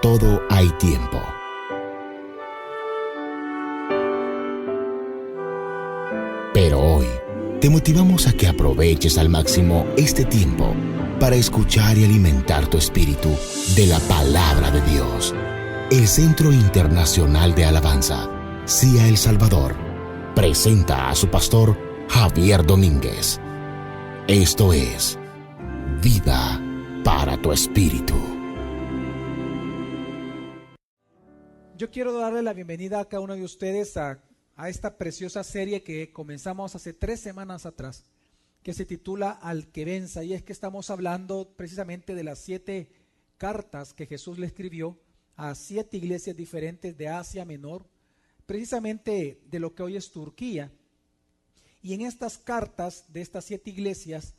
todo hay tiempo. Pero hoy te motivamos a que aproveches al máximo este tiempo para escuchar y alimentar tu espíritu de la palabra de Dios. El Centro Internacional de Alabanza, CIA El Salvador, presenta a su pastor Javier Domínguez. Esto es Vida para tu Espíritu. Yo quiero darle la bienvenida a cada uno de ustedes a esta preciosa serie que comenzamos hace 3 semanas atrás, que se titula Al que venza, y es que estamos hablando precisamente de las 7 cartas que Jesús le escribió a 7 iglesias diferentes de Asia Menor, precisamente de lo que hoy es Turquía. Y en estas cartas de estas 7 iglesias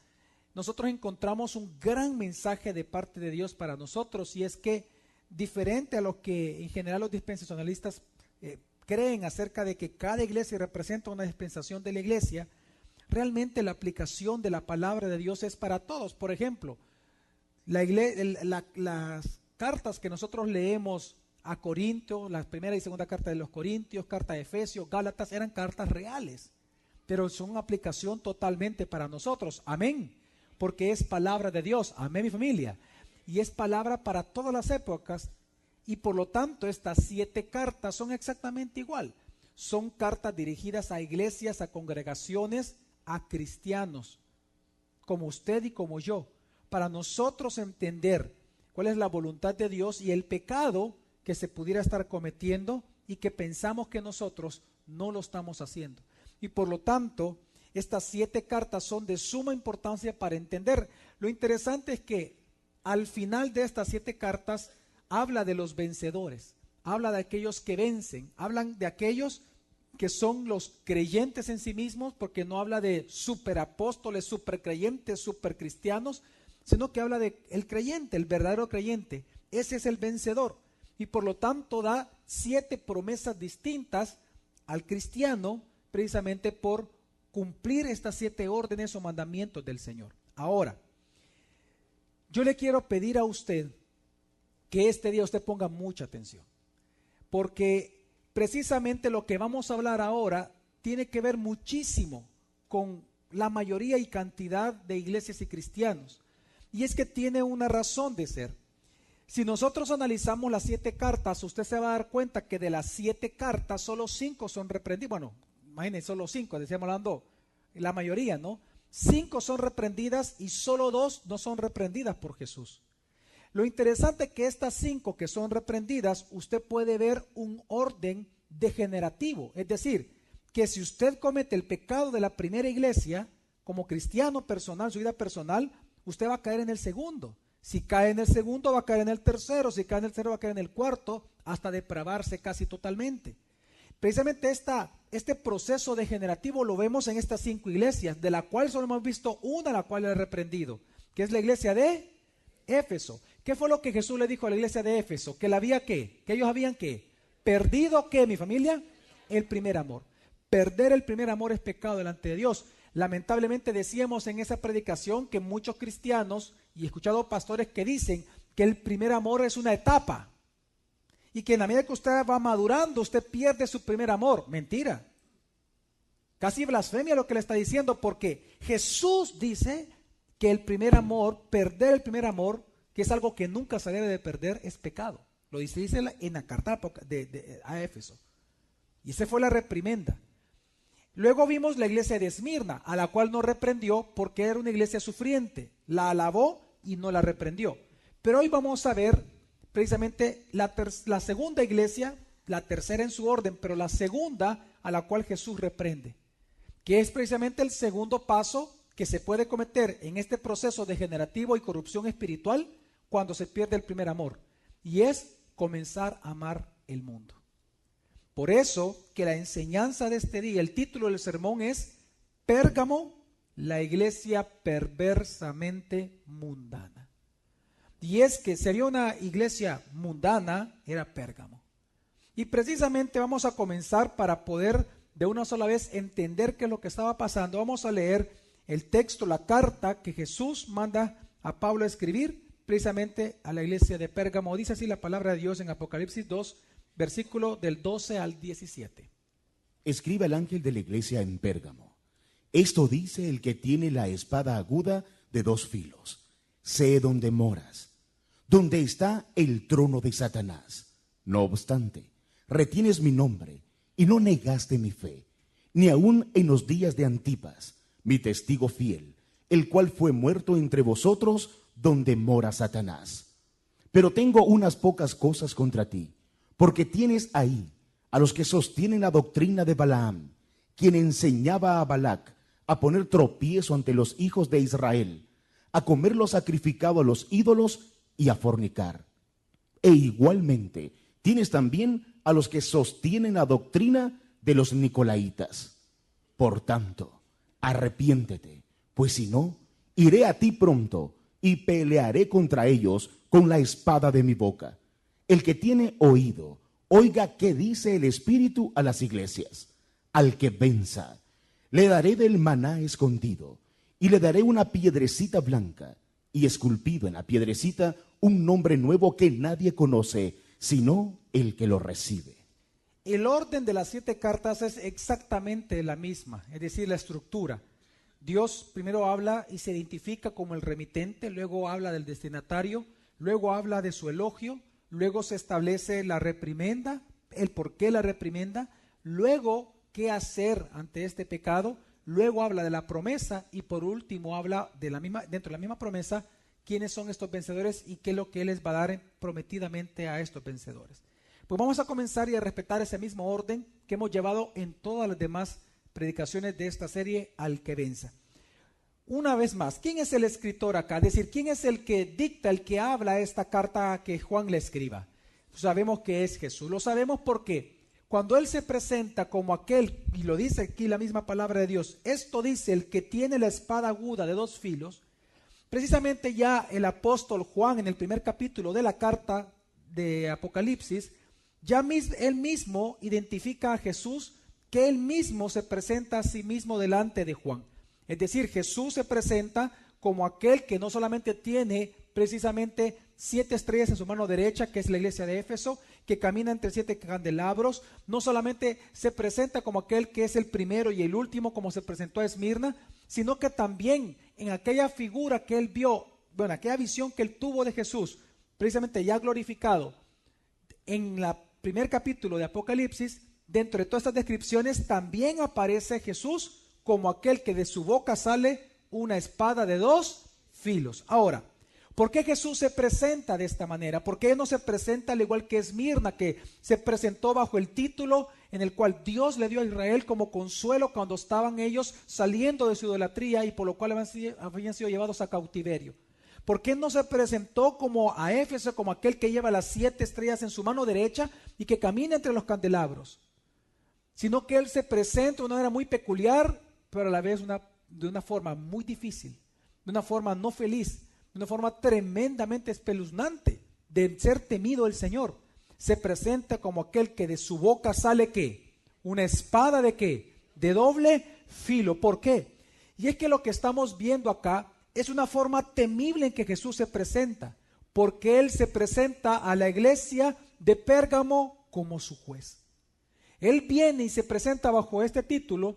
nosotros encontramos un gran mensaje de parte de Dios para nosotros, y es que diferente a lo que en general los dispensacionalistas creen acerca de que cada iglesia representa una dispensación de la iglesia, realmente la aplicación de la palabra de Dios es para todos. Por ejemplo, las cartas que nosotros leemos a Corintios, la primera y segunda carta de los Corintios, carta de Efesios, Gálatas, eran cartas reales, pero son aplicación totalmente para nosotros. Amén, porque es palabra de Dios. Amén, mi familia. Y es palabra para todas las épocas, y por lo tanto estas 7 cartas son exactamente igual. Son cartas dirigidas a iglesias, a congregaciones, a cristianos, como usted y como yo, para nosotros entender cuál es la voluntad de Dios y el pecado que se pudiera estar cometiendo y que pensamos que nosotros no lo estamos haciendo. Y por lo tanto, estas 7 cartas son de suma importancia para entender. Lo interesante es que al final de estas 7 cartas habla de los vencedores, habla de aquellos que vencen, hablan de aquellos que son los creyentes en sí mismos, porque no habla de superapóstoles, supercreyentes, supercristianos, sino que habla de el creyente, el verdadero creyente. Ese es el vencedor, y por lo tanto da 7 promesas distintas al cristiano, precisamente por cumplir estas 7 órdenes o mandamientos del Señor. Ahora, yo le quiero pedir a usted que este día usted ponga mucha atención, porque precisamente lo que vamos a hablar ahora tiene que ver muchísimo con la mayoría y cantidad de iglesias y cristianos, y es que tiene una razón de ser. Si nosotros analizamos las 7 cartas, usted se va a dar cuenta que de las 7 cartas solo 5 son reprendidas. Bueno, imagínense, solo 5, decíamos hablando, la mayoría, ¿no? 5 son reprendidas y solo 2 no son reprendidas por Jesús. Lo interesante es que estas 5 que son reprendidas, usted puede ver un orden degenerativo. Es decir, que si usted comete el pecado de la primera iglesia, como cristiano personal, su vida personal, usted va a caer en el segundo. Si cae en el segundo, va a caer en el tercero. Si cae en el tercero, va a caer en el cuarto, hasta depravarse casi totalmente. Precisamente este proceso degenerativo lo vemos en estas 5 iglesias, de la cual solo hemos visto una, la cual he reprendido, que es la iglesia de Éfeso. ¿Qué fue lo que Jesús le dijo a la iglesia de Éfeso? Que la había ¿qué? Que ellos habían ¿qué? Perdido ¿qué, mi familia? El primer amor. Perder el primer amor es pecado delante de Dios. Lamentablemente decíamos en esa predicación que muchos cristianos, y he escuchado pastores que dicen que el primer amor es una etapa, y que en la medida que usted va madurando, usted pierde su primer amor. Mentira. Casi blasfemia lo que le está diciendo, porque Jesús dice que el primer amor, perder el primer amor, que es algo que nunca se debe de perder, es pecado. Lo dice en la carta a Éfeso. Y esa fue la reprimenda. Luego vimos la iglesia de Esmirna, a la cual no reprendió porque era una iglesia sufriente. La alabó y no la reprendió. Pero hoy vamos a ver precisamente la segunda iglesia, la tercera en su orden, pero la segunda a la cual Jesús reprende, que es precisamente el segundo paso que se puede cometer en este proceso degenerativo y corrupción espiritual cuando se pierde el primer amor, y es comenzar a amar el mundo. Por eso que la enseñanza de este día, el título del sermón es Pérgamo, la iglesia perversamente mundana. Y es que si había una iglesia mundana, era Pérgamo. Y precisamente vamos a comenzar, para poder de una sola vez entender qué es lo que estaba pasando. Vamos a leer el texto, la carta que Jesús manda a Pablo a escribir precisamente a la iglesia de Pérgamo. Dice así la palabra de Dios en Apocalipsis 2, versículo del 12 al 17. Escribe al ángel de la iglesia en Pérgamo: esto dice el que tiene la espada aguda de 2 filos. Sé dónde moras, donde está el trono de Satanás. No obstante, retienes mi nombre y no negaste mi fe, ni aun en los días de Antipas, mi testigo fiel, el cual fue muerto entre vosotros donde mora Satanás. Pero tengo unas pocas cosas contra ti, porque tienes ahí a los que sostienen la doctrina de Balaam, quien enseñaba a Balac a poner tropiezo ante los hijos de Israel, a comer lo sacrificado a los ídolos y a fornicar. E igualmente tienes también a los que sostienen la doctrina de los nicolaitas. Por tanto, arrepiéntete, pues si no, iré a ti pronto y pelearé contra ellos con la espada de mi boca. El que tiene oído, oiga qué dice el Espíritu a las iglesias. Al que venza, le daré del maná escondido, y le daré una piedrecita blanca, y esculpido en la piedrecita un nombre nuevo que nadie conoce, sino el que lo recibe. El orden de las 7 cartas es exactamente la misma, es decir, la estructura. Dios primero habla y se identifica como el remitente, luego habla del destinatario, luego habla de su elogio, luego se establece la reprimenda, el por qué la reprimenda, luego qué hacer ante este pecado, luego habla de la promesa y por último habla de dentro de la misma promesa quiénes son estos vencedores y qué es lo que Él les va a dar prometidamente a estos vencedores. Pues vamos a comenzar y a respetar ese mismo orden que hemos llevado en todas las demás predicaciones de esta serie, al que venza. Una vez más, ¿quién es el escritor acá? Es decir, ¿quién es el que dicta, el que habla esta carta que Juan le escriba? Pues sabemos que es Jesús. Lo sabemos porque cuando Él se presenta como aquel, y lo dice aquí la misma palabra de Dios, esto dice el que tiene la espada aguda de 2 filos, precisamente ya el apóstol Juan en el primer capítulo de la carta de Apocalipsis, ya él mismo identifica a Jesús, que Él mismo se presenta a sí mismo delante de Juan. Es decir, Jesús se presenta como aquel que no solamente tiene precisamente 7 estrellas en su mano derecha, que es la iglesia de Éfeso, que camina entre 7 candelabros, no solamente se presenta como aquel que es el primero y el último, como se presentó a Esmirna, sino que también en aquella figura que él vio, bueno, aquella visión que él tuvo de Jesús, precisamente ya glorificado, en el primer capítulo de Apocalipsis, dentro de todas estas descripciones también aparece Jesús como aquel que de su boca sale una espada de 2 filos. Ahora, ¿por qué Jesús se presenta de esta manera? ¿Por qué Él no se presenta al igual que Esmirna, que se presentó bajo el título en el cual Dios le dio a Israel como consuelo cuando estaban ellos saliendo de su idolatría y por lo cual habían sido llevados a cautiverio? ¿Por qué no se presentó como a Éfeso, como aquel que lleva las 7 estrellas en su mano derecha y que camina entre los candelabros? Sino que Él se presenta de una manera muy peculiar, pero a la vez de una forma muy difícil, de una forma no feliz, de una forma tremendamente espeluznante de ser temido el Señor. Se presenta como aquel que de su boca sale ¿qué? Una espada de ¿qué? De doble filo. ¿Por qué? Y es que lo que estamos viendo acá es una forma temible en que Jesús se presenta, porque Él se presenta a la iglesia de Pérgamo como su juez. Él viene y se presenta bajo este título,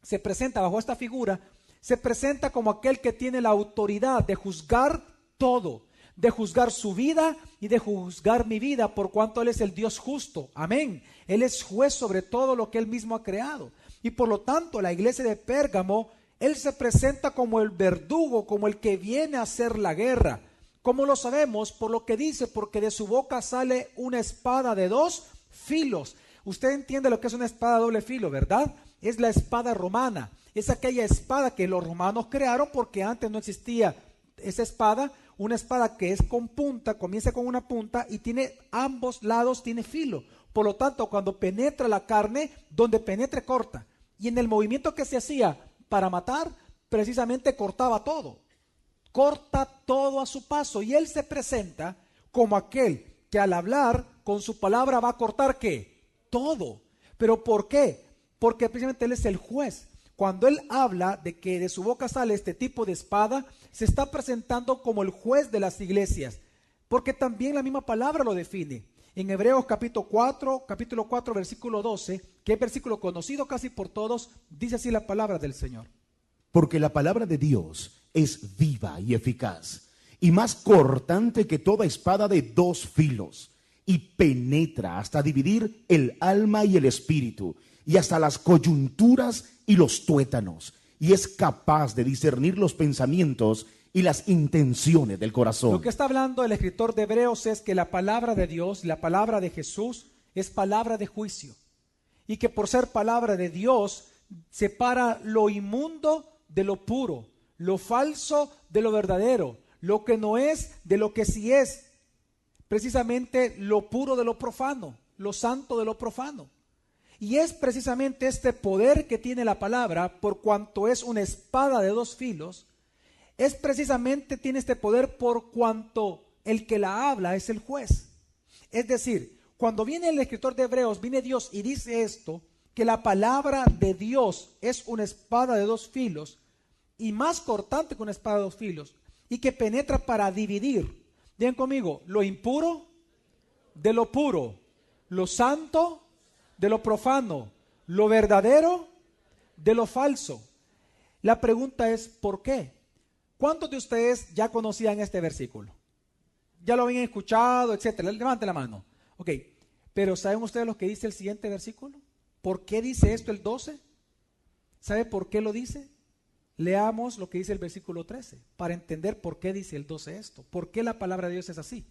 se presenta bajo esta figura, se presenta como aquel que tiene la autoridad de juzgar todo, de juzgar su vida y de juzgar mi vida, por cuanto Él es el Dios justo. Amén. Él es juez sobre todo lo que Él mismo ha creado. Y por lo tanto, la iglesia de Pérgamo, Él se presenta como el verdugo, como el que viene a hacer la guerra. ¿Cómo lo sabemos? Por lo que dice, porque de su boca sale una espada de 2 filos. Usted entiende lo que es una espada de doble filo, ¿verdad? Es la espada romana. Es aquella espada que los romanos crearon porque antes no existía esa espada, una espada que es con punta, comienza con una punta y tiene ambos lados, tiene filo. Por lo tanto, cuando penetra la carne, donde penetre corta. Y en el movimiento que se hacía para matar, precisamente cortaba todo. Corta todo a su paso. Y Él se presenta como aquel que al hablar con su palabra va a cortar ¿qué? Todo. ¿Pero por qué? Porque precisamente Él es el juez. cuando él habla de que de su boca sale este tipo de espada, se está presentando como el juez de las iglesias, porque también la misma palabra lo define. En Hebreos capítulo 4, versículo 12, que es versículo conocido casi por todos, dice así la palabra del Señor. Porque la palabra de Dios es viva y eficaz, y más cortante que toda espada de dos filos, y penetra hasta dividir el alma y el espíritu, y hasta las coyunturas y los tuétanos, y es capaz de discernir los pensamientos y las intenciones del corazón. Lo que está hablando el escritor de Hebreos es que la palabra de Dios, la palabra de Jesús, es palabra de juicio, y que por ser palabra de Dios, separa lo inmundo de lo puro, lo falso de lo verdadero, lo que no es de lo que sí es, precisamente lo puro de lo profano, lo santo de lo profano. Y es precisamente este poder que tiene la palabra, por cuanto es una espada de dos filos, es precisamente, tiene este poder por cuanto el que la habla es el juez. Es decir, cuando viene el escritor de Hebreos, viene Dios y dice esto, que la palabra de Dios es una espada de dos filos, y más cortante que una espada de dos filos, y que penetra para dividir, digan conmigo, lo impuro de lo puro, lo santo de lo profano, lo verdadero de lo falso. La pregunta es, ¿por qué? ¿Cuántos de ustedes ya conocían este versículo? ¿Ya lo habían escuchado, etcétera? Levanten la mano. Ok, pero ¿saben ustedes lo que dice el siguiente versículo? ¿Por qué dice esto el 12? ¿Sabe por qué lo dice? Leamos lo que dice el versículo 13, para entender por qué dice el 12 esto. ¿Por qué la palabra de Dios es así?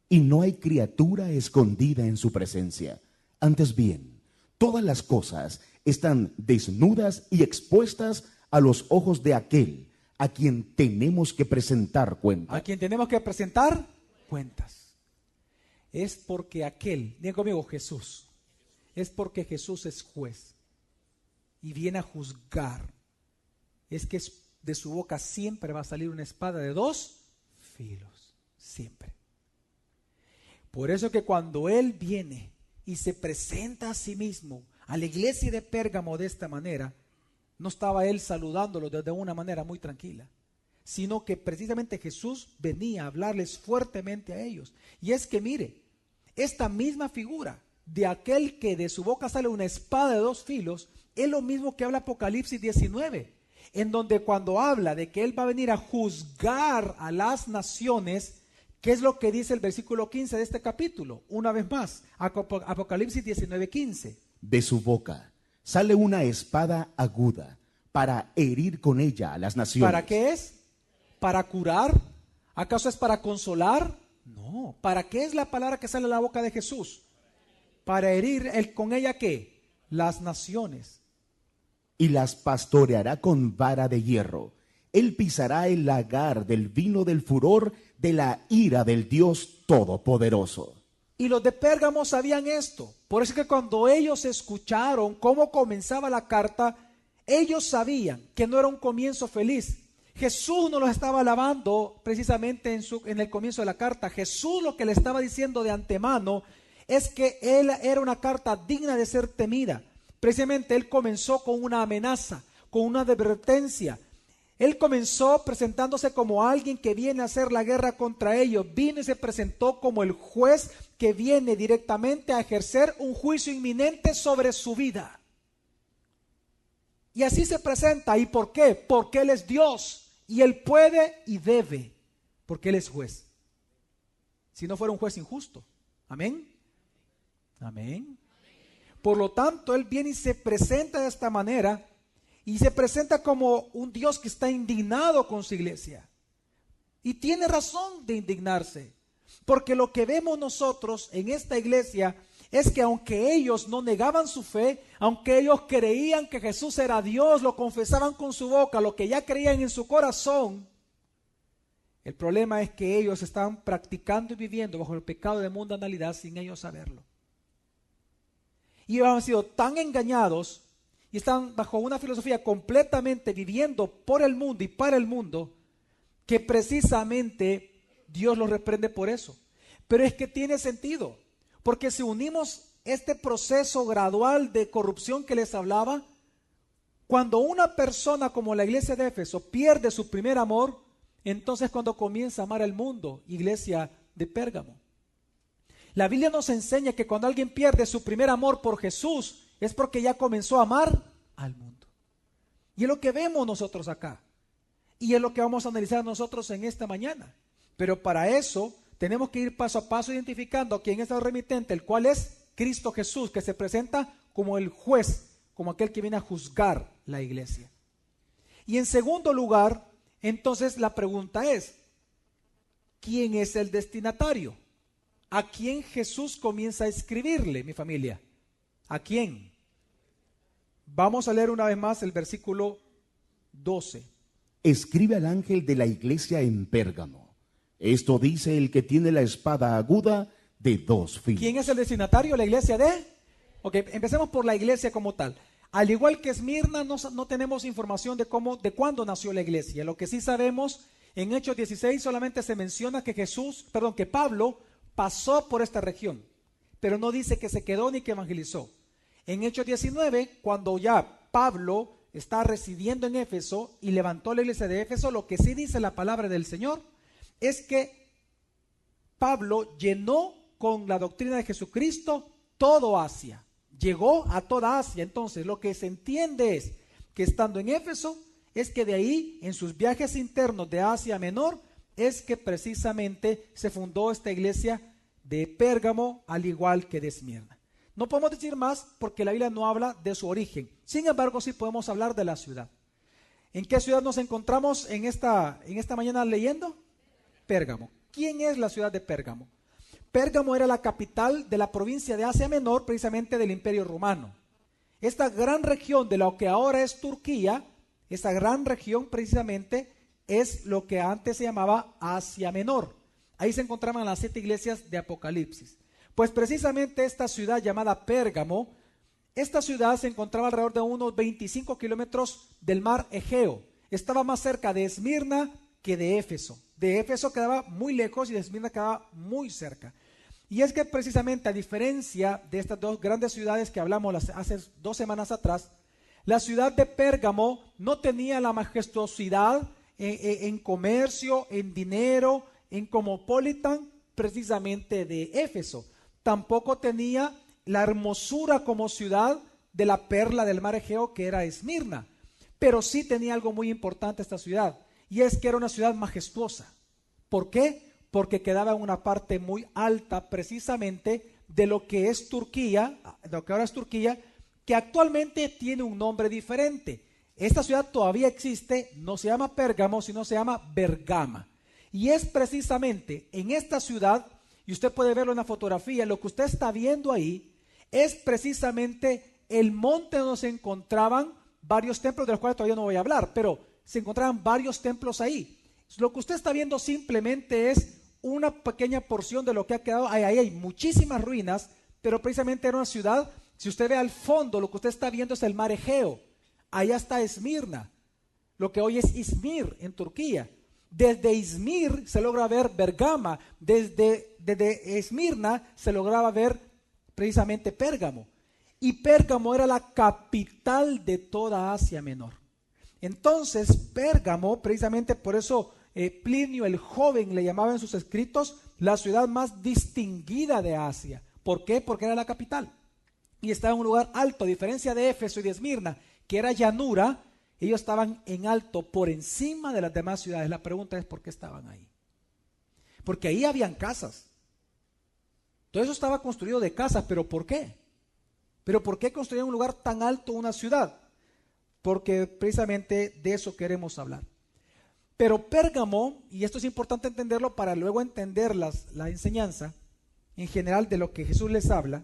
Y no hay criatura escondida en su presencia. Antes bien, todas las cosas están desnudas y expuestas a los ojos de aquel a quien tenemos que presentar cuentas. A quien tenemos que presentar cuentas. Es porque aquel, digan conmigo, Jesús, es porque Jesús es juez y viene a juzgar. Es que de su boca siempre va a salir una espada de dos filos, siempre. Por eso que cuando Él viene y se presenta a sí mismo a la iglesia de Pérgamo de esta manera, no estaba Él saludándolo de una manera muy tranquila, sino que precisamente Jesús venía a hablarles fuertemente a ellos. Y es que mire, esta misma figura de aquel que de su boca sale una espada de dos filos, es lo mismo que habla Apocalipsis 19, en donde cuando habla de que Él va a venir a juzgar a las naciones, ¿qué es lo que dice el versículo 15 de este capítulo? Una vez más, Apocalipsis 19:15. De su boca sale una espada aguda para herir con ella a las naciones. ¿Para qué es? ¿Para curar? ¿Acaso es para consolar? No. ¿Para qué es la palabra que sale de la boca de Jesús? Para herir con ella ¿qué? Las naciones. Y las pastoreará con vara de hierro. Él pisará el lagar del vino del furor de la ira del Dios Todopoderoso. Y los de Pérgamo sabían esto. Por eso que cuando ellos escucharon cómo comenzaba la carta, ellos sabían que no era un comienzo feliz. Jesús no los estaba alabando precisamente en el comienzo de la carta. Jesús lo que le estaba diciendo de antemano es que él era una carta digna de ser temida. Precisamente él comenzó con una amenaza, con una advertencia. Él comenzó presentándose como alguien que viene a hacer la guerra contra ellos. Vino y se presentó como el juez que viene directamente a ejercer un juicio inminente sobre su vida. Y así se presenta. ¿Y por qué? Porque Él es Dios y Él puede y debe, porque Él es juez. Si no fuera un juez injusto. Amén. Amén. Por lo tanto, Él viene y se presenta de esta manera. Y se presenta como un Dios que está indignado con su iglesia. Y tiene razón de indignarse. Porque lo que vemos nosotros en esta iglesia es que aunque ellos no negaban su fe, aunque ellos creían que Jesús era Dios, lo confesaban con su boca, lo que ya creían en su corazón, el problema es que ellos estaban practicando y viviendo bajo el pecado de mundanalidad sin ellos saberlo. Y ellos han sido tan engañados y están bajo una filosofía completamente viviendo por el mundo y para el mundo, que precisamente Dios los reprende por eso. Pero es que tiene sentido, porque si unimos este proceso gradual de corrupción que les hablaba Cuando una persona como la iglesia de Éfeso pierde su primer amor, entonces cuando comienza a amar al mundo, iglesia de Pérgamo. La Biblia nos enseña que cuando alguien pierde su primer amor por Jesús, es porque ya comenzó a amar al mundo. Y es lo que vemos nosotros acá. Y es lo que vamos a analizar nosotros en esta mañana. Pero para eso tenemos que ir paso a paso identificando quién es el remitente, el cual es Cristo Jesús, que se presenta como el juez, como aquel que viene a juzgar la iglesia. Y en segundo lugar, entonces la pregunta es, ¿quién es el destinatario? ¿A quién Jesús comienza a escribirle, mi familia? ¿A quién? Vamos a leer una vez más el versículo 12. Escribe al ángel de la iglesia en Pérgamo. Esto dice el que tiene la espada aguda de dos filos. ¿Quién es el destinatario? La iglesia de... Ok, empecemos por la iglesia como tal. Al igual que Esmirna, no tenemos información de cuándo nació la iglesia. Lo que sí sabemos, en Hechos 16 solamente se menciona que Pablo pasó por esta región, pero no dice que se quedó ni que evangelizó. En Hechos 19, cuando ya Pablo está residiendo en Éfeso y levantó la iglesia de Éfeso, lo que sí dice la palabra del Señor es que Pablo llenó con la doctrina de Jesucristo todo Asia. Llegó a toda Asia. Entonces lo que se entiende es que estando en Éfeso, es que de ahí en sus viajes internos de Asia Menor, es que precisamente se fundó esta iglesia de Pérgamo, al igual que de Esmirna. No podemos decir más porque la Biblia no habla de su origen. Sin embargo, sí podemos hablar de la ciudad. ¿En qué ciudad nos encontramos en esta mañana leyendo? Pérgamo. ¿Quién es la ciudad de Pérgamo? Pérgamo era la capital de la provincia de Asia Menor, precisamente del Imperio Romano. Esta gran región de lo que ahora es Turquía, esa gran región precisamente es lo que antes se llamaba Asia Menor. Ahí se encontraban las 7 iglesias de Apocalipsis. Pues precisamente esta ciudad llamada Pérgamo, esta ciudad se encontraba alrededor de unos 25 kilómetros del mar Egeo. Estaba más cerca de Esmirna que de Éfeso. De Éfeso quedaba muy lejos y de Esmirna quedaba muy cerca. Y es que precisamente a diferencia de estas dos grandes ciudades que hablamos hace 2 semanas atrás, la ciudad de Pérgamo no tenía la majestuosidad en comercio, en dinero, en cosmopolitan precisamente de Éfeso. Tampoco tenía la hermosura como ciudad de la perla del mar Egeo que era Esmirna. Pero sí tenía algo muy importante esta ciudad, y es que era una ciudad majestuosa. ¿Por qué? Porque quedaba en una parte muy alta precisamente de lo que es Turquía, de lo que ahora es Turquía, que actualmente tiene un nombre diferente. Esta ciudad todavía existe, no se llama Pérgamo, sino se llama Bergama. Y es precisamente en esta ciudad, y usted puede verlo en la fotografía, lo que usted está viendo ahí es precisamente el monte donde se encontraban varios templos, de los cuales todavía no voy a hablar, pero se encontraban varios templos ahí. Lo que usted está viendo simplemente es una pequeña porción de lo que ha quedado. Ahí hay muchísimas ruinas, pero precisamente era una ciudad. Si usted ve al fondo, lo que usted está viendo es el mar Egeo. Allá está Esmirna, lo que hoy es Izmir en Turquía. Desde Izmir se logra ver Bergama, desde Esmirna se lograba ver precisamente Pérgamo. Y Pérgamo era la capital de toda Asia Menor. Entonces Pérgamo, precisamente por eso Plinio el joven le llamaba en sus escritos la ciudad más distinguida de Asia. ¿Por qué? Porque era la capital y estaba en un lugar alto, a diferencia de Éfeso y de Esmirna, que era llanura. Ellos estaban en alto por encima de las demás ciudades. La pregunta es ¿por qué estaban ahí? Porque ahí habían casas. Todo eso estaba construido de casas, pero ¿por qué? ¿Pero por qué construir en un lugar tan alto una ciudad? Porque precisamente de eso queremos hablar. Pero Pérgamo, y esto es importante entenderlo para luego entender la enseñanza en general de lo que Jesús les habla.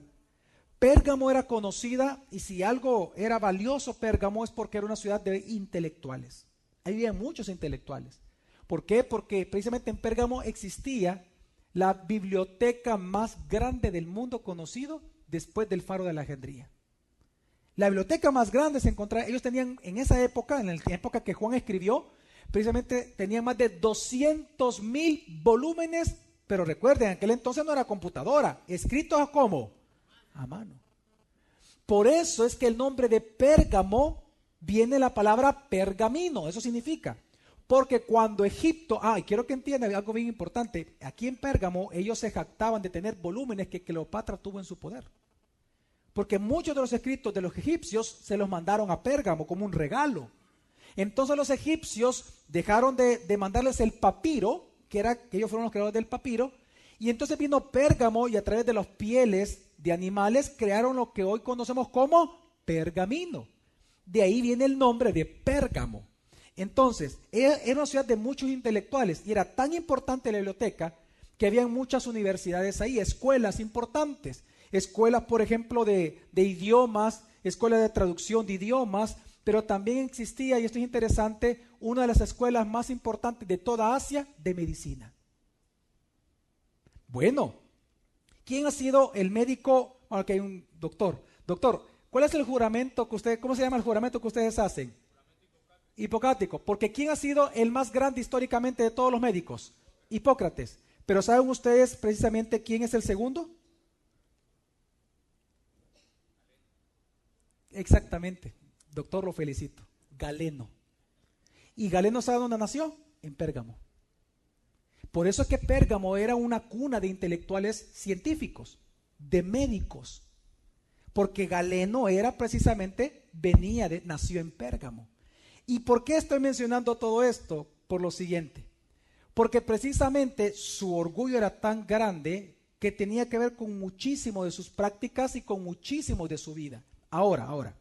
Pérgamo era conocida, y si algo era valioso Pérgamo es porque era una ciudad de intelectuales. Ahí había muchos intelectuales. ¿Por qué? Porque precisamente en Pérgamo existía la biblioteca más grande del mundo conocido después del Faro de Alejandría. La biblioteca más grande se encontraba, ellos tenían en esa época, en la época que Juan escribió, precisamente tenían más de 200,000 volúmenes, pero recuerden, en aquel entonces no era computadora, escritos a ¿cómo? A mano. Por eso es que el nombre de Pérgamo viene la palabra pergamino. Eso significa, porque cuando Egipto, y quiero que entiendan algo bien importante, aquí en Pérgamo ellos se jactaban de tener volúmenes que Cleopatra tuvo en su poder. Porque muchos de los escritos de los egipcios se los mandaron a Pérgamo como un regalo. Entonces los egipcios dejaron de mandarles el papiro, que ellos fueron los creadores del papiro, y entonces vino Pérgamo y a través de las pieles de animales crearon lo que hoy conocemos como pergamino. De ahí viene el nombre de Pérgamo. Entonces, era una ciudad de muchos intelectuales y era tan importante la biblioteca que había muchas universidades ahí, escuelas importantes, escuelas, por ejemplo, de idiomas, escuelas de traducción de idiomas, pero también existía, y esto es interesante, una de las escuelas más importantes de toda Asia de medicina. Bueno, ¿quién ha sido el médico? Aquí hay un doctor. Doctor, ¿cuál es el juramento que ustedes, cómo se llama el juramento que ustedes hacen? Hipocrático, porque ¿quién ha sido el más grande históricamente de todos los médicos? Hipócrates. Pero ¿saben ustedes precisamente quién es el segundo? Exactamente, doctor, lo felicito. Galeno. ¿Y Galeno sabe dónde nació? En Pérgamo. Por eso es que Pérgamo era una cuna de intelectuales científicos, de médicos. Porque Galeno era precisamente, nació en Pérgamo. ¿Y por qué estoy mencionando todo esto? Por lo siguiente. Porque precisamente su orgullo era tan grande que tenía que ver con muchísimo de sus prácticas y con muchísimo de su vida. Ahora.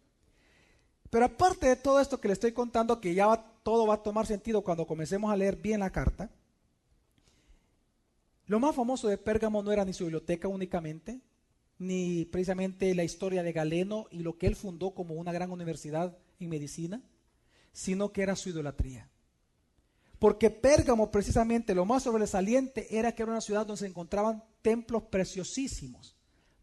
Pero aparte de todo esto que le estoy contando, que ya todo va a tomar sentido cuando comencemos a leer bien la carta, lo más famoso de Pérgamo no era ni su biblioteca únicamente, ni precisamente la historia de Galeno y lo que él fundó como una gran universidad en medicina, sino que era su idolatría. Porque Pérgamo precisamente lo más sobresaliente era que era una ciudad donde se encontraban templos preciosísimos.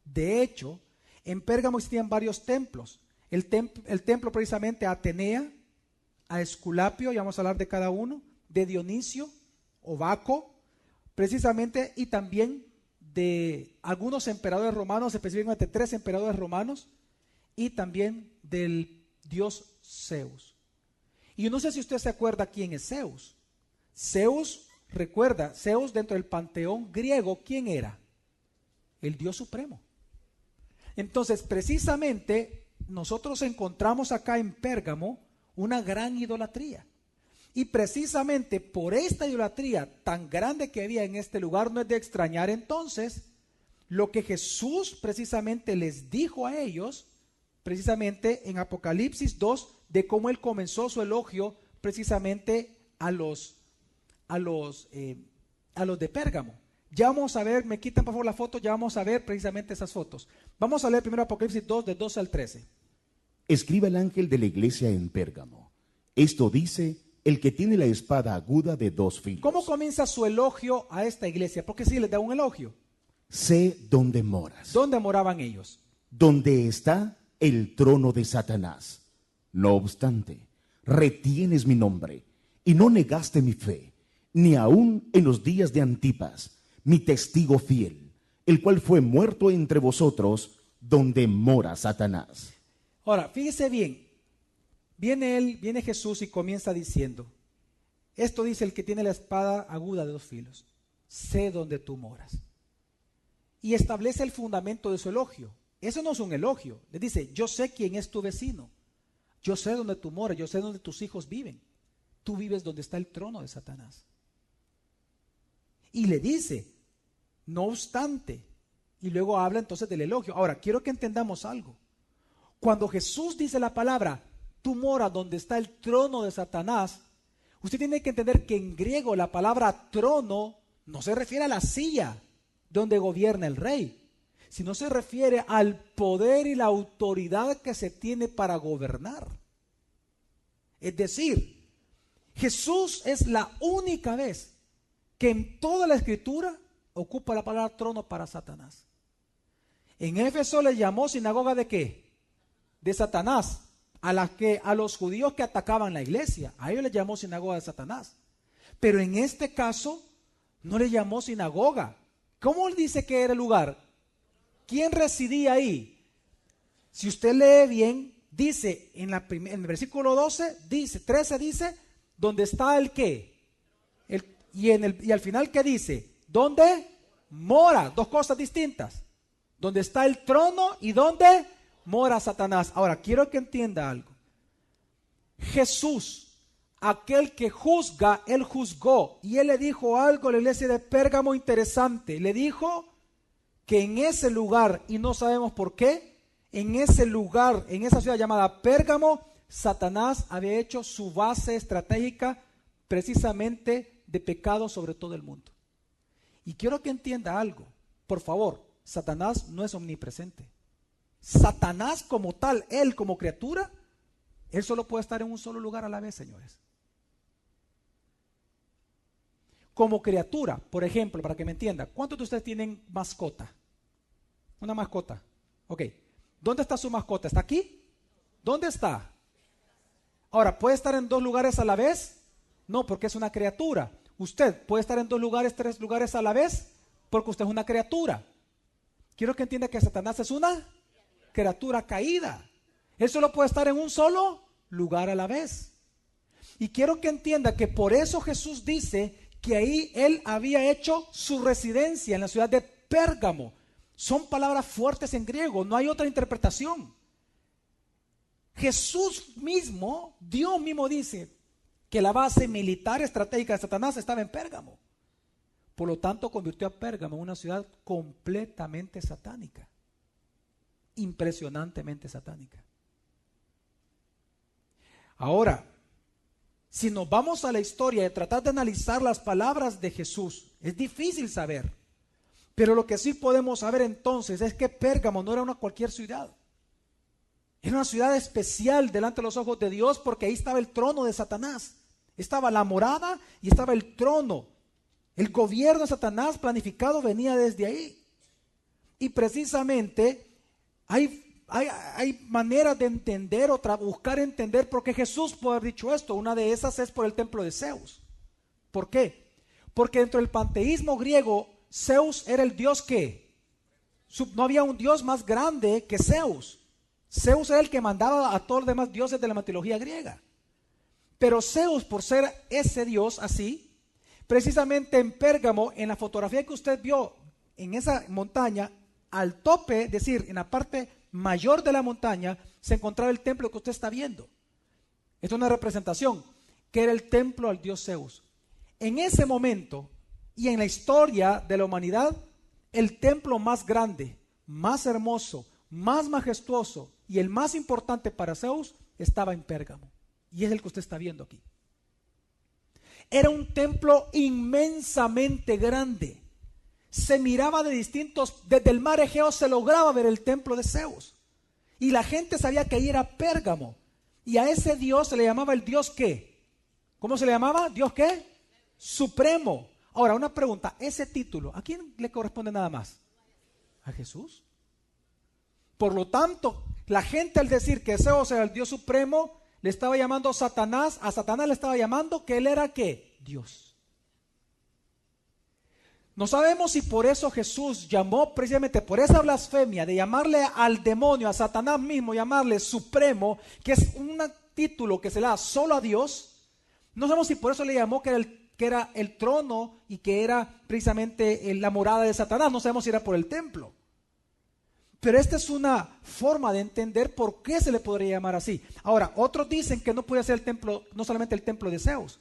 De hecho, en Pérgamo existían varios templos. El templo precisamente a Atenea, a Esculapio, ya vamos a hablar de cada uno, de Dionisio o Baco, precisamente, y también de algunos emperadores romanos, específicamente 3 emperadores romanos, y también del dios Zeus. Y yo no sé si usted se acuerda quién es Zeus. Zeus, recuerda, Zeus dentro del panteón griego, ¿quién era? El dios supremo. Entonces, precisamente, nosotros encontramos acá en Pérgamo una gran idolatría. Y precisamente por esta idolatría tan grande que había en este lugar, no es de extrañar entonces lo que Jesús precisamente les dijo a ellos, precisamente en Apocalipsis 2, de cómo él comenzó su elogio precisamente a los de Pérgamo. Ya vamos a ver, me quitan por favor la foto, ya vamos a ver precisamente esas fotos. Vamos a leer primero Apocalipsis 2, de 12 al 13. Escribe el ángel de la iglesia en Pérgamo. Esto dice el que tiene la espada aguda de 2 filos. ¿Cómo comienza su elogio a esta iglesia? Porque sí les da un elogio. Sé dónde moras. ¿Dónde moraban ellos? Donde está el trono de Satanás. No obstante, retienes mi nombre y no negaste mi fe, ni aun en los días de Antipas, mi testigo fiel, el cual fue muerto entre vosotros, donde mora Satanás. Ahora, fíjese bien, viene Jesús y comienza diciendo, esto dice el que tiene la espada aguda de 2 filos, sé dónde tú moras. Y establece el fundamento de su elogio. Eso no es un elogio, le dice, yo sé quién es tu vecino, yo sé dónde tú moras, yo sé dónde tus hijos viven, tú vives donde está el trono de Satanás. Y le dice, no obstante, y luego habla entonces del elogio. Ahora, quiero que entendamos algo. Cuando Jesús dice la palabra, tú moras donde está el trono de Satanás, usted tiene que entender que en griego la palabra trono no se refiere a la silla donde gobierna el rey, sino se refiere al poder y la autoridad que se tiene para gobernar. Es decir, Jesús es la única vez que en toda la escritura ocupa la palabra trono para Satanás. En Éfeso le llamó sinagoga ¿de qué? De Satanás. A los judíos que atacaban la iglesia, a ellos les llamó sinagoga de Satanás. Pero en este caso no le llamó sinagoga. ¿Cómo él dice que era el lugar? ¿Quién residía ahí? Si usted lee bien, dice en el versículo 13 dice, ¿dónde está el qué? Y al final, ¿qué dice? ¿Dónde mora? Dos cosas distintas. ¿Dónde está el trono y dónde mora Satanás? Ahora, quiero que entienda algo. Jesús, aquel que juzga, él juzgó. Y él le dijo algo a la iglesia de Pérgamo interesante. Le dijo que en ese lugar, y no sabemos por qué, en ese lugar, en esa ciudad llamada Pérgamo, Satanás había hecho su base estratégica precisamente de pecado sobre todo el mundo. Y quiero que entienda algo, por favor, Satanás no es omnipresente. Satanás como tal, él como criatura, él solo puede estar en un solo lugar a la vez, señores. Como criatura, por ejemplo, para que me entienda, ¿cuántos de ustedes tienen mascota? Una mascota. Ok. ¿Dónde está su mascota? ¿Está aquí? ¿Dónde está? Ahora, ¿puede estar en dos lugares a la vez? No, porque es una criatura. ¿Usted puede estar en dos lugares, tres lugares a la vez? Porque usted es una criatura. Quiero que entienda que Satanás es una criatura caída. Él solo puede estar en un solo lugar a la vez. Y quiero que entienda que por eso Jesús dice que ahí él había hecho su residencia en la ciudad de Pérgamo. Son palabras fuertes en griego, no hay otra interpretación. Jesús mismo, Dios mismo dice que la base militar estratégica de Satanás estaba en Pérgamo. Por lo tanto, convirtió a Pérgamo en una ciudad completamente satánica. Impresionantemente satánica. Ahora, si nos vamos a la historia y tratar de analizar las palabras de Jesús, es difícil saber. Pero lo que sí podemos saber entonces es que Pérgamo no era una cualquier ciudad. Era una ciudad especial delante de los ojos de Dios porque ahí estaba el trono de Satanás. Estaba la morada y estaba el trono. El gobierno de Satanás planificado venía desde ahí. Y precisamente hay maneras de entender o buscar entender por qué Jesús puede haber dicho esto. Una de esas es por el templo de Zeus. ¿Por qué? Porque dentro del panteísmo griego, Zeus era el dios que no había un dios más grande que Zeus. Zeus era el que mandaba a todos los demás dioses de la mitología griega. Pero Zeus, por ser ese dios así, precisamente en Pérgamo, en la fotografía que usted vio en esa montaña, al tope, es decir, en la parte mayor de la montaña, se encontraba el templo que usted está viendo. Esto es una representación, que era el templo al dios Zeus. En ese momento y en la historia de la humanidad, el templo más grande, más hermoso, más majestuoso y el más importante para Zeus estaba en Pérgamo. Y es el que usted está viendo aquí. Era un templo inmensamente grande. Se miraba desde el mar Egeo se lograba ver el templo de Zeus. Y la gente sabía que ahí era Pérgamo. Y a ese dios se le llamaba el dios ¿qué? ¿Cómo se le llamaba? ¿Dios qué? Supremo. Ahora, una pregunta, ese título, ¿a quién le corresponde nada más? ¿A Jesús? Por lo tanto, la gente al decir que Zeus era el Dios supremo, le estaba llamando a Satanás le estaba llamando que él era ¿qué? Dios. No sabemos si por eso Jesús llamó precisamente por esa blasfemia de llamarle al demonio, a Satanás mismo, llamarle supremo, que es un título que se le da solo a Dios. No sabemos si por eso le llamó que era el trono y que era precisamente la morada de Satanás. No sabemos si era por el templo. Pero esta es una forma de entender por qué se le podría llamar así. Ahora, otros dicen que no puede ser el templo, no solamente el templo de Zeus,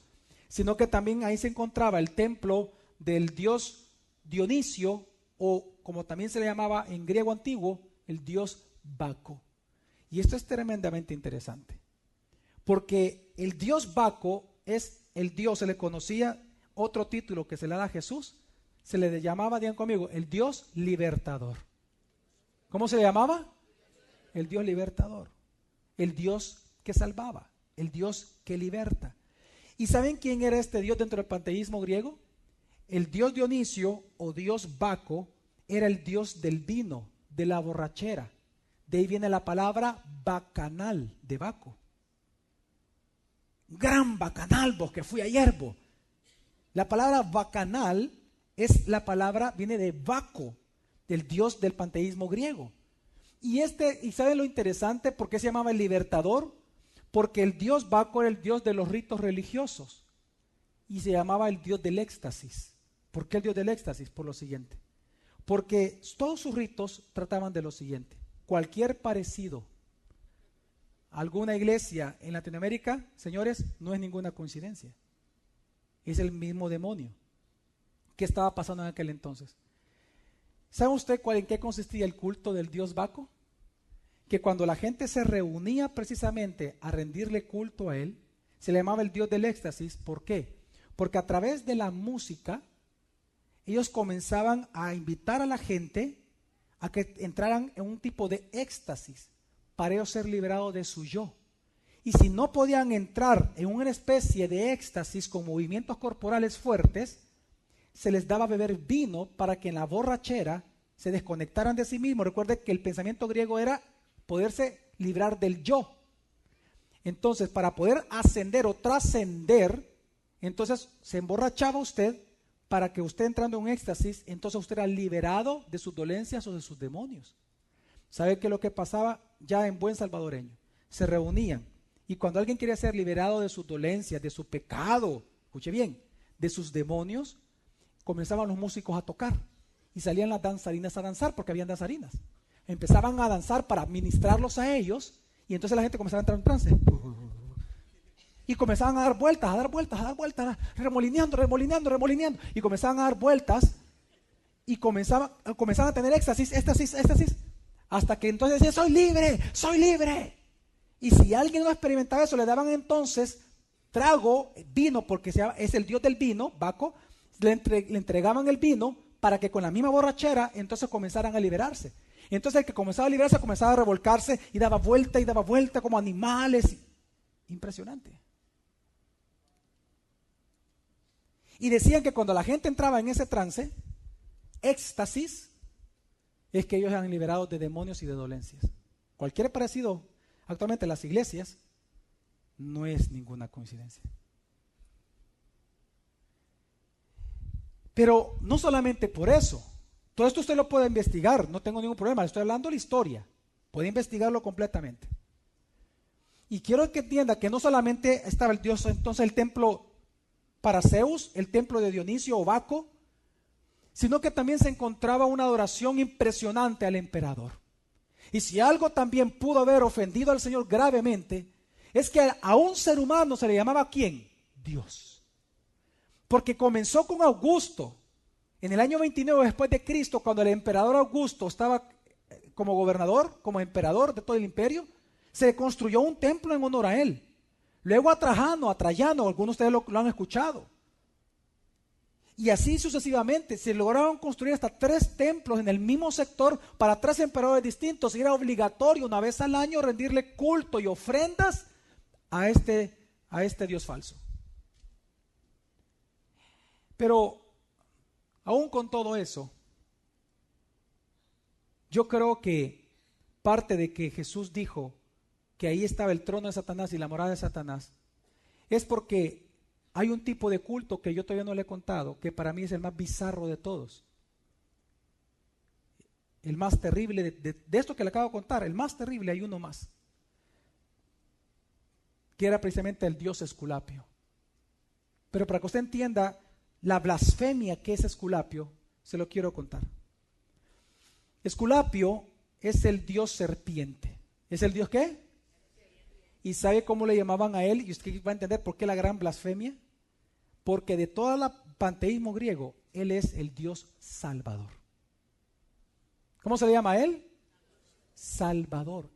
sino que también ahí se encontraba el templo del dios Dionisio, o como también se le llamaba en griego antiguo, el dios Baco. Y esto es tremendamente interesante, porque el dios Baco es el dios, se le conocía otro título que se le da a Jesús, se le llamaba, digan conmigo, el dios libertador. ¿Cómo se le llamaba? El Dios libertador, el Dios que salvaba, el Dios que liberta. ¿Y saben quién era este Dios dentro del panteísmo griego? El Dios Dionisio o Dios Baco era el Dios del vino, de la borrachera. De ahí viene la palabra bacanal, de Baco. Gran bacanal, vos que fui ayer, vos. La palabra bacanal viene de Baco, del dios del panteísmo griego. Y ¿saben lo interesante? ¿Por qué se llamaba el libertador? Porque el dios Baco era el dios de los ritos religiosos y se llamaba el dios del éxtasis. ¿Por qué el dios del éxtasis? Por lo siguiente. Porque todos sus ritos trataban de lo siguiente. Cualquier parecido a alguna iglesia en Latinoamérica, señores, no es ninguna coincidencia. Es el mismo demonio. ¿Qué estaba pasando en aquel entonces? ¿Sabe usted en qué consistía el culto del dios Baco? Que cuando la gente se reunía precisamente a rendirle culto a él, se le llamaba el dios del éxtasis. ¿Por qué? Porque a través de la música, ellos comenzaban a invitar a la gente a que entraran en un tipo de éxtasis para ellos ser liberados de su yo. Y si no podían entrar en una especie de éxtasis con movimientos corporales fuertes, se les daba a beber vino para que en la borrachera se desconectaran de sí mismos. Recuerde que el pensamiento griego era poderse librar del yo. Entonces, para poder ascender o trascender, entonces se emborrachaba usted para que usted entrando en un éxtasis, entonces usted era liberado de sus dolencias o de sus demonios. ¿Sabe qué es lo que pasaba ya en buen salvadoreño? Se reunían y cuando alguien quería ser liberado de sus dolencias, de su pecado, escuche bien, de sus demonios, comenzaban los músicos a tocar y salían las danzarinas a danzar porque habían danzarinas. Empezaban a danzar para ministrarlos a ellos y entonces la gente comenzaba a entrar en trance. Y comenzaban a dar vueltas, remolineando. Y comenzaban a dar vueltas y comenzaban a tener éxtasis, hasta que entonces decían, soy libre. Y si alguien no experimentaba eso, le daban entonces trago, vino, porque es el dios del vino, Baco, le entregaban el vino para que con la misma borrachera entonces comenzaran a liberarse. Entonces el que comenzaba a liberarse comenzaba a revolcarse y daba vuelta como animales. Impresionante. Y decían que cuando la gente entraba en ese trance, éxtasis, es que ellos eran liberados de demonios y de dolencias. Cualquier parecido actualmente en las iglesias no es ninguna coincidencia. Pero no solamente por eso, todo esto usted lo puede investigar, no tengo ningún problema, le estoy hablando de la historia, puede investigarlo completamente. Y quiero que entienda que no solamente estaba el dios, entonces el templo para Zeus, el templo de Dionisio o Baco, sino que también se encontraba una adoración impresionante al emperador. Y si algo también pudo haber ofendido al Señor gravemente, es que a un ser humano se le llamaba ¿quién? Dios. Porque comenzó con Augusto, en el año 29 después de Cristo, cuando el emperador Augusto estaba como gobernador, como emperador de todo el imperio, se construyó un templo en honor a él. Luego a Trajano, algunos de ustedes lo han escuchado. Y así sucesivamente, se lograron construir hasta 3 templos en el mismo sector para 3 emperadores distintos. Y era obligatorio una vez al año rendirle culto y ofrendas a este Dios falso. Pero aún con todo eso, yo creo que parte de que Jesús dijo que ahí estaba el trono de Satanás y la morada de Satanás, es porque hay un tipo de culto que yo todavía no le he contado, que para mí es el más bizarro de todos. El más terrible de esto que le acabo de contar, el más terrible, hay uno más, que era precisamente el dios Esculapio. Pero para que usted entienda la blasfemia que es Esculapio, se lo quiero contar. Esculapio es el dios serpiente. ¿Es el dios qué? ¿Y sabe cómo le llamaban a él? Y usted va a entender por qué la gran blasfemia. Porque de todo el panteísmo griego, él es el Dios Salvador. ¿Cómo se le llama a él? Salvador.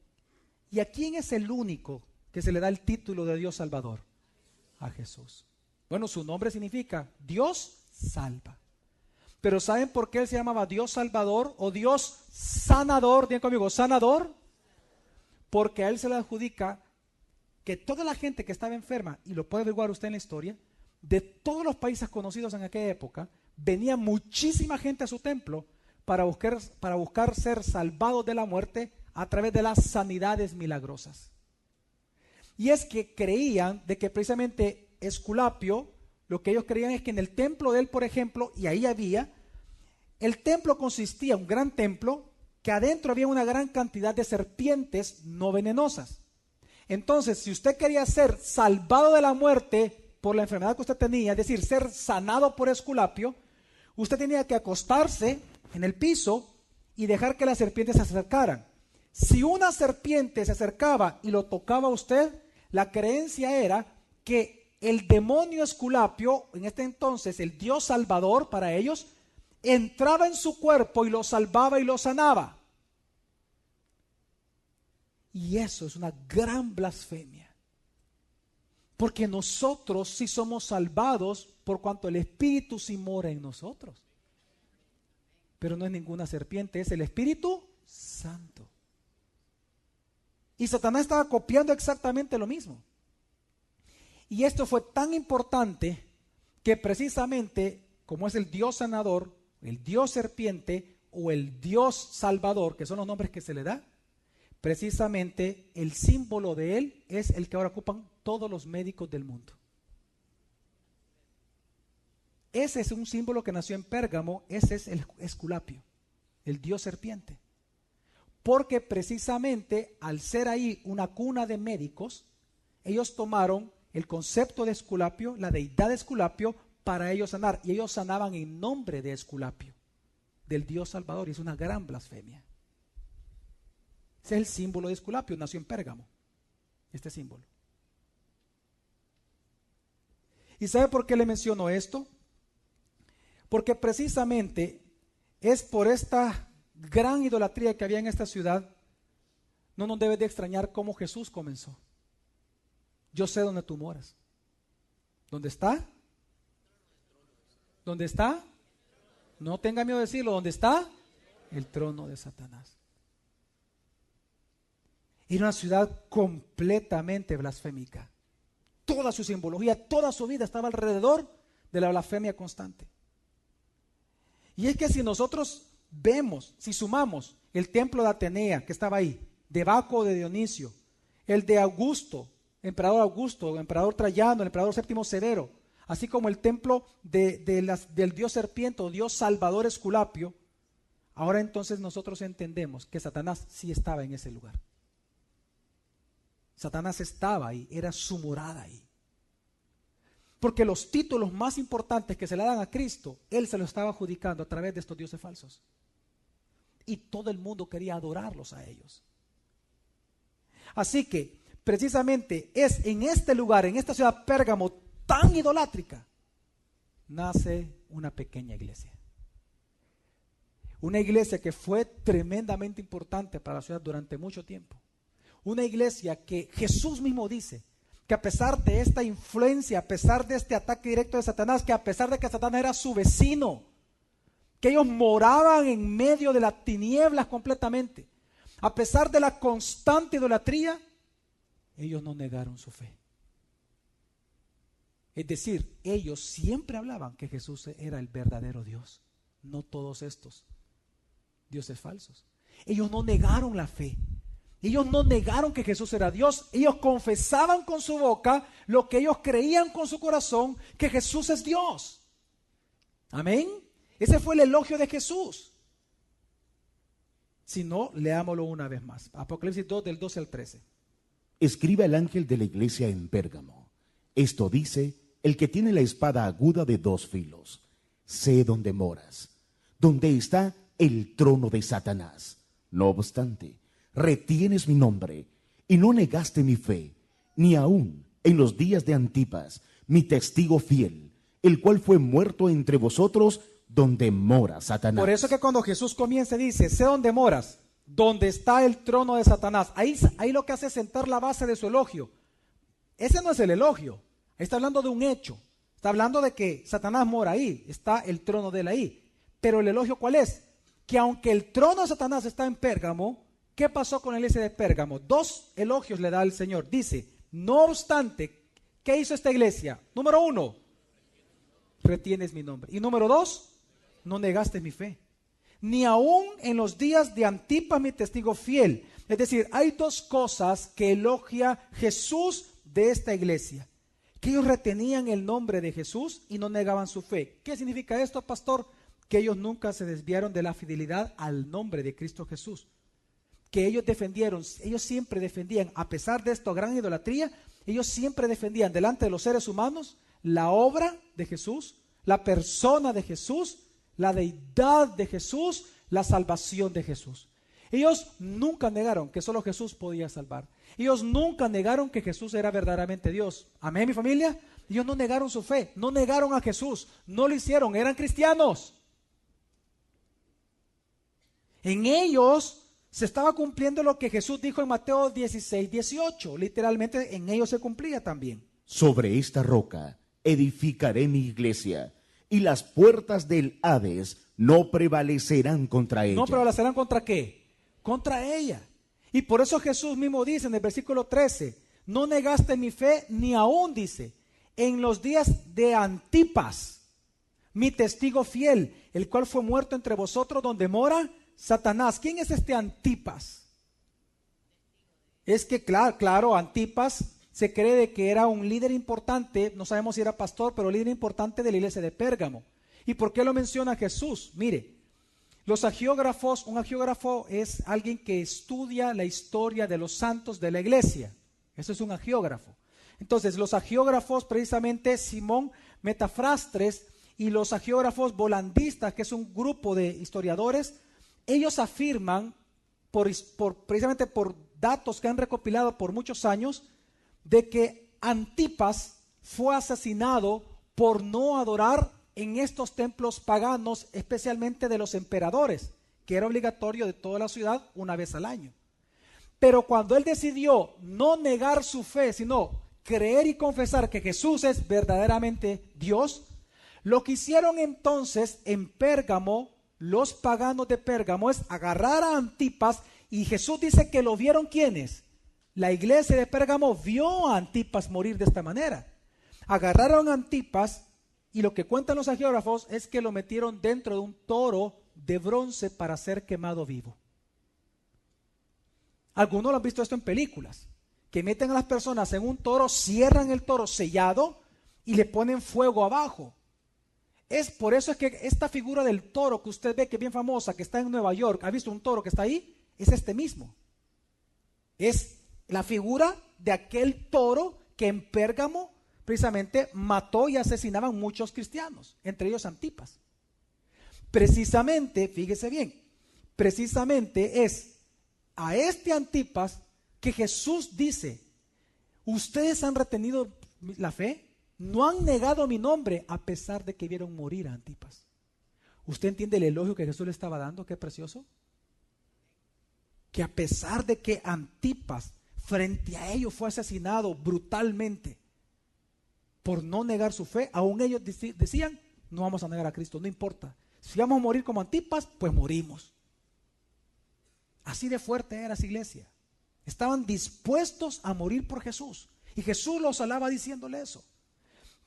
¿Y a quién es el único que se le da el título de Dios Salvador? A Jesús. Bueno, su nombre significa Dios salva. Pero ¿saben por qué él se llamaba Dios Salvador o Dios Sanador? Digan conmigo, sanador. Porque a él se le adjudica que toda la gente que estaba enferma, y lo puede averiguar usted en la historia, de todos los países conocidos en aquella época, venía muchísima gente a su templo para buscar ser salvados de la muerte a través de las sanidades milagrosas. Y es que creían de que precisamente Esculapio, lo que ellos creían es que en el templo de él, por ejemplo, y ahí había, el templo consistía, un gran templo, que adentro había una gran cantidad de serpientes no venenosas. Entonces, si usted quería ser salvado de la muerte por la enfermedad que usted tenía, es decir, ser sanado por Esculapio, usted tenía que acostarse en el piso y dejar que las serpientes se acercaran. Si una serpiente se acercaba y lo tocaba a usted, la creencia era que el demonio Esculapio, en este entonces el Dios Salvador para ellos, entraba en su cuerpo y lo salvaba y lo sanaba. Y eso es una gran blasfemia. Porque nosotros sí somos salvados por cuanto el Espíritu sí mora en nosotros. Pero no es ninguna serpiente, es el Espíritu Santo. Y Satanás estaba copiando exactamente lo mismo. Y esto fue tan importante que precisamente, como es el Dios sanador, el Dios serpiente o el Dios salvador, que son los nombres que se le da, precisamente el símbolo de él es el que ahora ocupan todos los médicos del mundo. Ese es un símbolo que nació en Pérgamo, ese es el Esculapio, el Dios serpiente. Porque precisamente al ser ahí una cuna de médicos, ellos tomaron el concepto de Esculapio, la deidad de Esculapio, para ellos sanar. Y ellos sanaban en nombre de Esculapio, del Dios Salvador, y es una gran blasfemia. Ese es el símbolo de Esculapio, nació en Pérgamo, este símbolo. ¿Y sabe por qué le menciono esto? Porque precisamente es por esta gran idolatría que había en esta ciudad, no nos debe de extrañar cómo Jesús comenzó. Yo sé dónde tú moras. ¿Dónde está? ¿Dónde está? No tenga miedo de decirlo. ¿Dónde está? El trono de Satanás. Era una ciudad completamente blasfémica. Toda su simbología, toda su vida estaba alrededor de la blasfemia constante. Y es que si nosotros vemos, si sumamos el templo de Atenea que estaba ahí, de Baco de Dionisio, el de Augusto, emperador Trayano, el emperador Séptimo Severo, así como el templo del Dios serpiente o Dios Salvador Esculapio, ahora entonces nosotros entendemos que Satanás sí estaba en ese lugar. Satanás estaba ahí, era su morada ahí. Porque los títulos más importantes que se le dan a Cristo, Él se los estaba adjudicando a través de estos dioses falsos. Y todo el mundo quería adorarlos a ellos. Así que, precisamente, es en este lugar, en esta ciudad Pérgamo tan idolátrica, nace una pequeña iglesia. Una iglesia que fue tremendamente importante para la ciudad durante mucho tiempo. Una iglesia que Jesús mismo dice que a pesar de esta influencia, a pesar de este ataque directo de Satanás, que a pesar de que Satanás era su vecino, que ellos moraban en medio de las tinieblas completamente, a pesar de la constante idolatría, ellos no negaron su fe. Es decir, ellos siempre hablaban que Jesús era el verdadero Dios, no todos estos dioses falsos. Ellos no negaron la fe. Ellos no negaron que Jesús era Dios. Ellos confesaban con su boca lo que ellos creían con su corazón, que Jesús es Dios. Amén. Ese fue el elogio de Jesús. Si no, leámoslo una vez más. Apocalipsis 2 del 12 al 13. Escribe al ángel de la iglesia en Pérgamo. Esto dice el que tiene la espada aguda de 2 filos. Sé dónde moras, donde está el trono de Satanás. No obstante, retienes mi nombre y no negaste mi fe, ni aun en los días de Antipas, mi testigo fiel, el cual fue muerto entre vosotros, donde mora Satanás. Por eso que cuando Jesús comienza dice, sé dónde moras, donde está el trono de Satanás. Ahí lo que hace es sentar la base de su elogio. Ese no es el elogio, ahí está hablando de un hecho. Está hablando de que Satanás mora ahí, está el trono de él ahí. Pero el elogio ¿cuál es? Que aunque el trono de Satanás está en Pérgamo, ¿qué pasó con la iglesia de Pérgamo? 2 elogios le da el Señor. Dice, no obstante, ¿qué hizo esta iglesia? Número 1, retienes mi nombre. Y número 2, no negaste mi fe. Ni aún en los días de Antipas, mi testigo fiel. Es decir, hay 2 cosas que elogia Jesús de esta iglesia. Que ellos retenían el nombre de Jesús y no negaban su fe. ¿Qué significa esto, pastor? que ellos nunca se desviaron de la fidelidad al nombre de Cristo Jesús. Que ellos siempre defendían, a pesar de esta gran idolatría, ellos siempre defendían delante de los seres humanos la obra de Jesús, la persona de Jesús, la deidad de Jesús, la salvación de Jesús. Ellos nunca negaron que solo Jesús podía salvar. Ellos nunca negaron que Jesús era verdaderamente Dios. Amén, mi familia. Ellos no negaron su fe, no negaron a Jesús, no lo hicieron, eran cristianos. En ellos se estaba cumpliendo lo que Jesús dijo en Mateo 16:18. Literalmente en ellos se cumplía también. Sobre esta roca edificaré mi iglesia, y las puertas del Hades no prevalecerán contra ella. ¿No prevalecerán contra qué? Contra ella. Y por eso Jesús mismo dice en el versículo 13, no negaste mi fe, ni aún dice, en los días de Antipas, mi testigo fiel, el cual fue muerto entre vosotros, donde mora Satanás. ¿Quién es este Antipas? Es que claro, Antipas se cree de que era un líder importante, no sabemos si era pastor, pero líder importante de la iglesia de Pérgamo. ¿Y por qué lo menciona Jesús? Mire, los agiógrafos, un agiógrafo es alguien que estudia la historia de los santos de la iglesia. Eso es un agiógrafo. Entonces, los agiógrafos, precisamente Simón Metafrastres y los agiógrafos volandistas, que es un grupo de historiadores, ellos afirman, precisamente por datos que han recopilado por muchos años, de que Antipas fue asesinado por no adorar en estos templos paganos, especialmente de los emperadores, que era obligatorio de toda la ciudad una vez al año. Pero cuando él decidió no negar su fe, sino creer y confesar que Jesús es verdaderamente Dios, lo que hicieron entonces en Pérgamo, los paganos de Pérgamo, es agarrar a Antipas, y Jesús dice que lo vieron ¿quiénes? La iglesia de Pérgamo vio a Antipas morir de esta manera. Agarraron a Antipas, y lo que cuentan los agiógrafos es que lo metieron dentro de un toro de bronce para ser quemado vivo. Algunos lo han visto esto en películas, que meten a las personas en un toro, cierran el toro sellado y le ponen fuego abajo. Es por eso es que esta figura del toro que usted ve, que es bien famosa, que está en Nueva York, ¿ha visto un toro que está ahí? Es este mismo. Es la figura de aquel toro que en Pérgamo precisamente mató y asesinaban muchos cristianos, entre ellos Antipas. Precisamente, fíjese bien, precisamente es a este Antipas que Jesús dice, ustedes han retenido la fe, no han negado mi nombre a pesar de que vieron morir a Antipas. ¿Usted entiende el elogio que Jesús le estaba dando? Qué precioso. Que a pesar de que Antipas frente a ellos fue asesinado brutalmente por no negar su fe, aún ellos decían, no vamos a negar a Cristo, no importa. Si vamos a morir como Antipas, pues morimos. Así de fuerte era esa iglesia. Estaban dispuestos a morir por Jesús. Y Jesús los alaba diciéndole eso.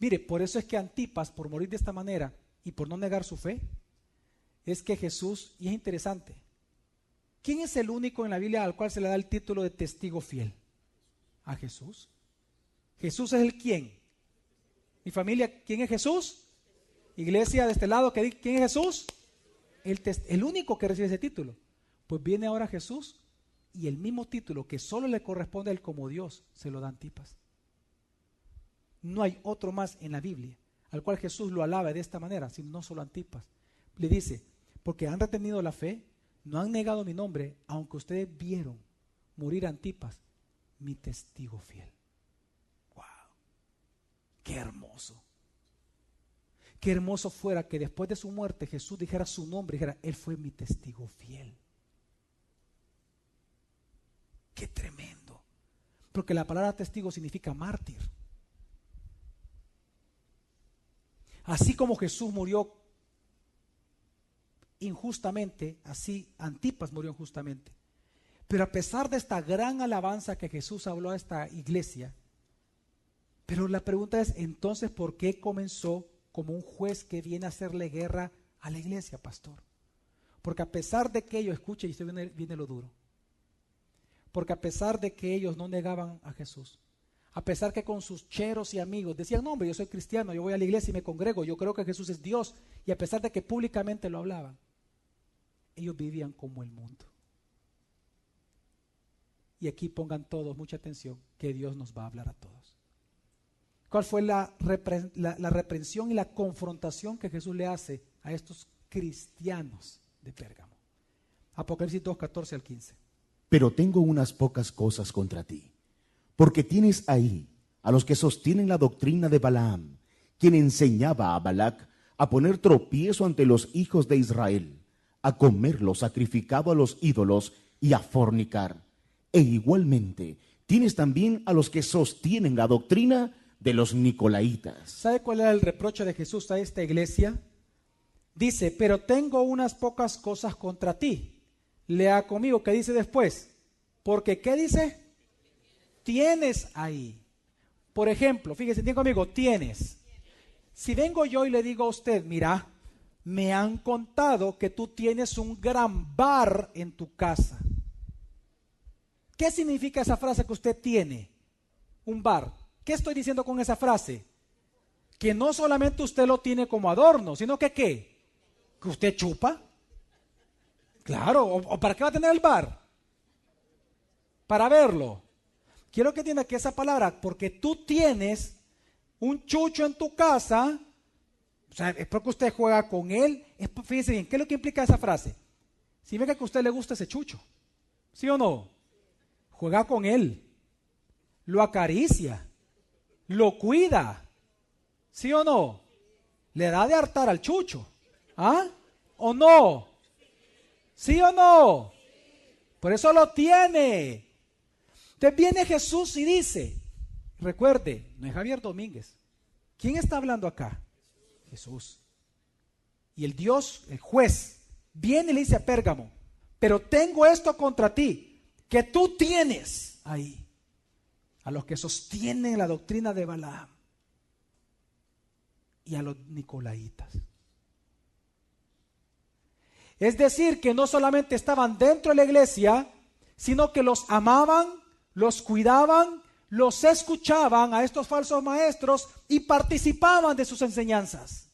Mire, por eso es que Antipas, por morir de esta manera y por no negar su fe, es que Jesús, y es interesante, ¿quién es el único en la Biblia al cual se le da el título de testigo fiel? A Jesús. Jesús es el quién. Mi familia, ¿quién es Jesús? Iglesia de este lado, ¿quién es Jesús? El único que recibe ese título. Pues viene ahora Jesús y el mismo título que solo le corresponde a él como Dios, se lo da Antipas. No hay otro más en la Biblia al cual Jesús lo alaba de esta manera, sino no solo Antipas. Le dice, porque han retenido la fe, no han negado mi nombre, aunque ustedes vieron morir a Antipas, mi testigo fiel. ¡Wow! ¡Qué hermoso! Qué hermoso fuera que después de su muerte Jesús dijera su nombre, dijera, él fue mi testigo fiel. ¡Qué tremendo! Porque la palabra testigo significa mártir. Así como Jesús murió injustamente, así Antipas murió injustamente. Pero a pesar de esta gran alabanza que Jesús habló a esta iglesia, pero la pregunta es, entonces, ¿por qué comenzó como un juez que viene a hacerle guerra a la iglesia, pastor? Porque a pesar de que ellos, escuchen, y esto viene lo duro, porque a pesar de que ellos no negaban a Jesús, A pesar que con sus cheros y amigos decían, no hombre, yo soy cristiano, yo voy a la iglesia y me congrego, yo creo que Jesús es Dios. Y a pesar de que públicamente lo hablaban, ellos vivían como el mundo. Y aquí pongan todos mucha atención, que Dios nos va a hablar a todos. ¿Cuál fue la reprensión y la confrontación que Jesús le hace a estos cristianos de Pérgamo? Apocalipsis 2, 14 al 15. Pero tengo unas pocas cosas contra ti, porque tienes ahí a los que sostienen la doctrina de Balaam, quien enseñaba a Balac a poner tropiezo ante los hijos de Israel, a comer lo sacrificado a los ídolos y a fornicar. E igualmente tienes también a los que sostienen la doctrina de los Nicolaitas. ¿Sabe cuál era el reproche de Jesús a esta iglesia? Dice, pero tengo unas pocas cosas contra ti. Lea conmigo, ¿qué dice después? Porque, ¿qué dice? Tienes ahí. Por ejemplo, fíjese, tiene conmigo, tienes. Si vengo yo y le digo a usted, mira, me han contado que tú tienes un gran bar en tu casa. ¿Qué significa esa frase que usted tiene? Un bar. ¿Qué estoy diciendo con esa frase? Que no solamente usted lo tiene como adorno, sino que ¿qué? ¿Que usted chupa? Claro, ¿o para qué va a tener el bar? Para verlo. Quiero que entienda que esa palabra, porque tú tienes un chucho en tu casa, o sea, es porque usted juega con él. Fíjese bien, ¿qué es lo que implica esa frase? Significa que a usted le gusta ese chucho, ¿sí o no? Juega con él, lo acaricia, lo cuida, ¿sí o no? Le da de hartar al chucho, ¿ah? ¿O no? ¿Sí o no? Por eso lo tiene. Entonces viene Jesús y dice, recuerde, no es Javier Domínguez. ¿Quién está hablando acá? Jesús. Y el Dios, el juez, viene y le dice a Pérgamo, pero tengo esto contra ti, que tú tienes ahí a los que sostienen la doctrina de Balaam y a los nicolaitas. Es decir, que no solamente estaban dentro de la iglesia, sino que los amaban, los cuidaban, los escuchaban a estos falsos maestros y participaban de sus enseñanzas.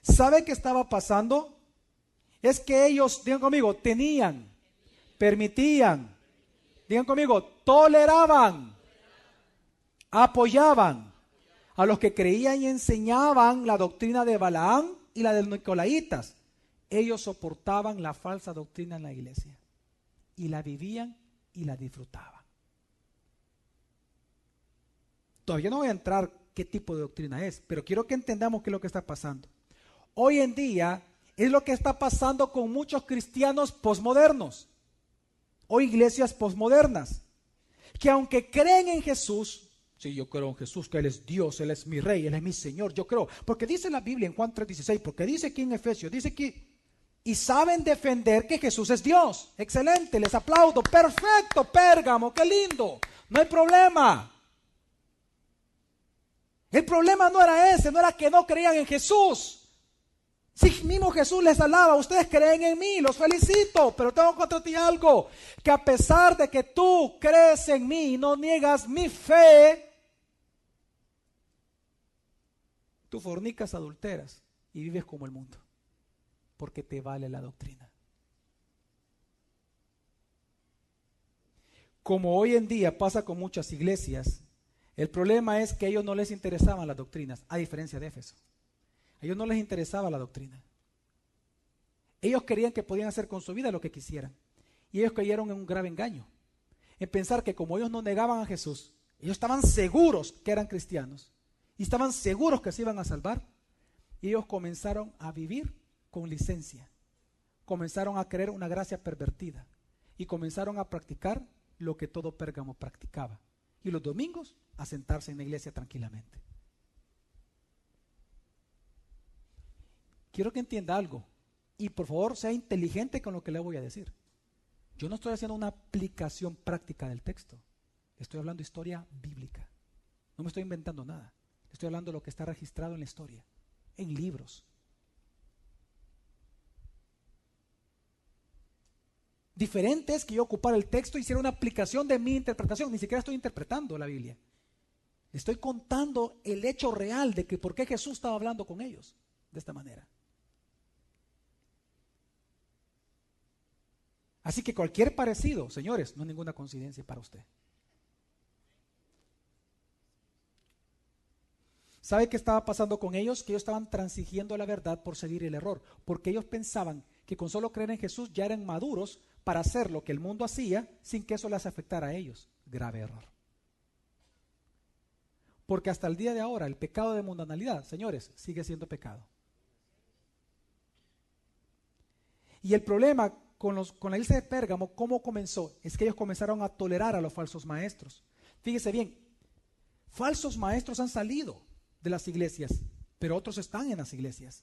¿Sabe qué estaba pasando? Es que ellos, digan conmigo, tenían, permitían, digan conmigo, toleraban, apoyaban a los que creían y enseñaban la doctrina de Balaam y la de los nicolaitas. Ellos soportaban la falsa doctrina en la iglesia y la vivían y la disfrutaban. Todavía no voy a entrar qué tipo de doctrina es, pero quiero que entendamos qué es lo que está pasando. Hoy en día es lo que está pasando con muchos cristianos posmodernos o iglesias posmodernas, que aunque creen en Jesús, sí, yo creo en Jesús, que Él es Dios, Él es mi Rey, Él es mi Señor, yo creo, porque dice la Biblia en Juan 3:16, porque dice aquí en Efesios, dice que, y saben defender que Jesús es Dios. Excelente, les aplaudo, perfecto, Pérgamo, qué lindo, no hay problema. El problema no era ese, no era que no creían en Jesús. Si mismo Jesús les alaba, ustedes creen en mí, los felicito, pero tengo contra ti algo, que a pesar de que tú crees en mí y no niegas mi fe, tú fornicas, adulteras y vives como el mundo, porque te vale la doctrina. Como hoy en día pasa con muchas iglesias, el problema es que a ellos no les interesaban las doctrinas, a diferencia de Éfeso. A ellos no les interesaba la doctrina. Ellos creían que podían hacer con su vida lo que quisieran. Y ellos cayeron en un grave engaño, en pensar que como ellos no negaban a Jesús, ellos estaban seguros que eran cristianos y estaban seguros que se iban a salvar. Y ellos comenzaron a vivir con licencia, comenzaron a creer una gracia pervertida y comenzaron a practicar lo que todo Pérgamo practicaba. Y los domingos a sentarse en la iglesia tranquilamente. Quiero que entienda algo y por favor sea inteligente con lo que le voy a decir. Yo no estoy haciendo una aplicación práctica del texto, estoy hablando de historia bíblica. No me estoy inventando nada, estoy hablando de lo que está registrado en la historia, en libros. Diferente es que yo ocupara el texto y hiciera una aplicación de mi interpretación. Ni siquiera estoy interpretando la Biblia. Estoy contando el hecho real de que por qué Jesús estaba hablando con ellos de esta manera. Así que cualquier parecido, señores, no es ninguna coincidencia para usted. ¿Sabe qué estaba pasando con ellos? Que ellos estaban transigiendo la verdad por seguir el error, porque ellos pensaban que con solo creer en Jesús ya eran maduros para hacer lo que el mundo hacía sin que eso les afectara a ellos. Grave error. Porque hasta el día de ahora el pecado de mundanalidad, señores, sigue siendo pecado. Y el problema con la iglesia de Pérgamo, ¿cómo comenzó? Es que ellos comenzaron a tolerar a los falsos maestros. Fíjese bien, falsos maestros han salido de las iglesias, pero otros están en las iglesias.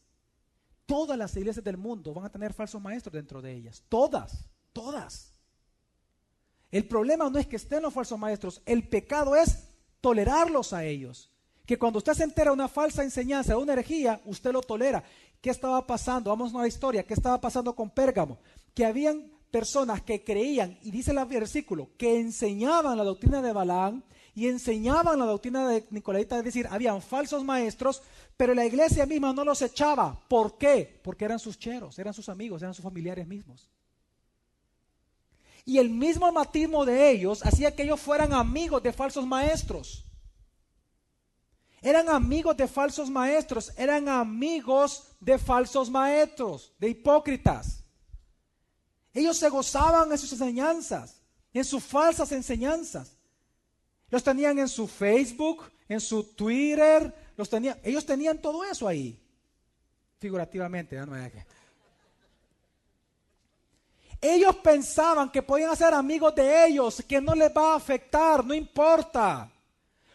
Todas las iglesias del mundo van a tener falsos maestros dentro de ellas. Todas. El problema no es que estén los falsos maestros, el pecado es tolerarlos a ellos. Que cuando usted se entera de una falsa enseñanza, de una herejía, usted lo tolera. ¿Qué estaba pasando? Vamos a una historia. ¿Qué estaba pasando con Pérgamo? Que habían personas que creían, y dice el versículo, que enseñaban la doctrina de Balaam y enseñaban la doctrina de Nicolaita, es decir, habían falsos maestros, pero la iglesia misma no los echaba. ¿Por qué? Porque eran sus cheros, eran sus amigos, eran sus familiares mismos. Y el mismo matismo de ellos hacía que ellos fueran amigos de falsos maestros. Eran amigos de falsos maestros, eran amigos de falsos maestros, de hipócritas. Ellos se gozaban en sus enseñanzas, en sus falsas enseñanzas. Los tenían en su Facebook, en su Twitter, ellos tenían todo eso ahí, figurativamente. Ellos pensaban que podían ser amigos de ellos, que no les va a afectar, no importa.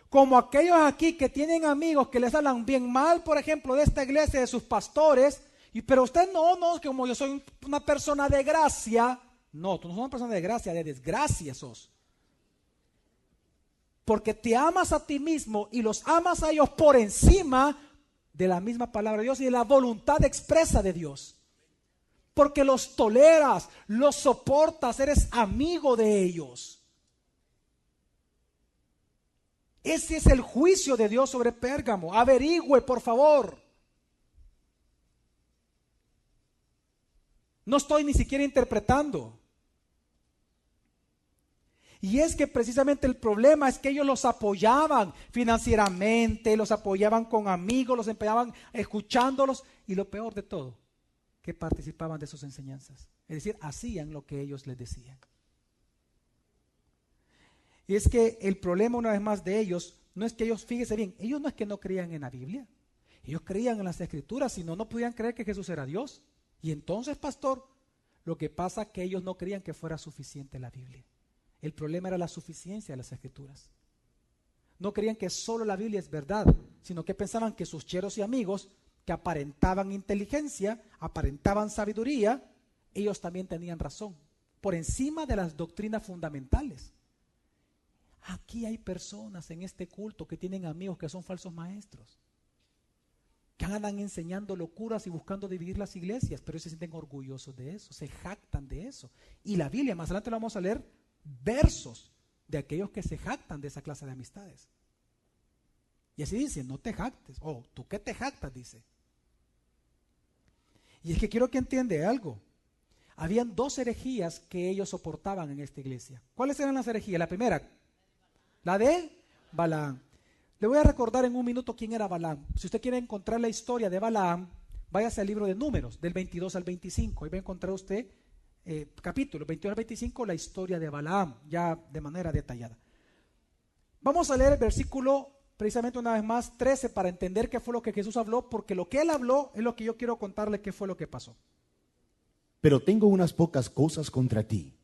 Como aquellos aquí que tienen amigos que les hablan bien mal, por ejemplo, de esta iglesia, de sus pastores, pero usted no, como yo soy una persona de gracia. No, tú no sos una persona de gracia, de desgracia sos. Porque te amas a ti mismo y los amas a ellos por encima de la misma palabra de Dios y de la voluntad expresa de Dios. Porque los toleras, los soportas, eres amigo de ellos. Ese es el juicio de Dios sobre Pérgamo. Averigüe, por favor. No estoy ni siquiera interpretando. Y es que precisamente el problema es que ellos los apoyaban financieramente, los apoyaban con amigos, los empeñaban escuchándolos y lo peor de todo, que participaban de sus enseñanzas. Es decir, hacían lo que ellos les decían. Y es que el problema una vez más de ellos no es que ellos, fíjese bien, ellos no es que no creían en la Biblia, ellos creían en las Escrituras, sino no podían creer que Jesús era Dios. Y entonces, pastor, lo que pasa es que ellos no creían que fuera suficiente la Biblia. El problema era la suficiencia de las Escrituras. No creían que solo la Biblia es verdad, sino que pensaban que sus cheros y amigos, que aparentaban inteligencia, aparentaban sabiduría, ellos también tenían razón, por encima de las doctrinas fundamentales. Aquí hay personas en este culto que tienen amigos que son falsos maestros, que andan enseñando locuras y buscando dividir las iglesias, pero ellos se sienten orgullosos de eso, se jactan de eso. Y la Biblia, más adelante la vamos a leer, versos de aquellos que se jactan de esa clase de amistades. Y así dice, no te jactes. ¿Tú qué te jactas? Dice. Y es que quiero que entienda algo. Habían dos herejías que ellos soportaban en esta iglesia. ¿Cuáles eran las herejías? La primera, la de Balaam. Le voy a recordar en un minuto quién era Balaam. Si usted quiere encontrar la historia de Balaam, váyase al libro de Números, del 22 al 25. Ahí va a encontrar usted capítulo 22 al 25, la historia de Balaam, ya de manera detallada. Vamos a leer el versículo, precisamente una vez más, 13, para entender qué fue lo que Jesús habló, porque lo que él habló es lo que yo quiero contarle qué fue lo que pasó. Pero tengo unas pocas cosas contra ti,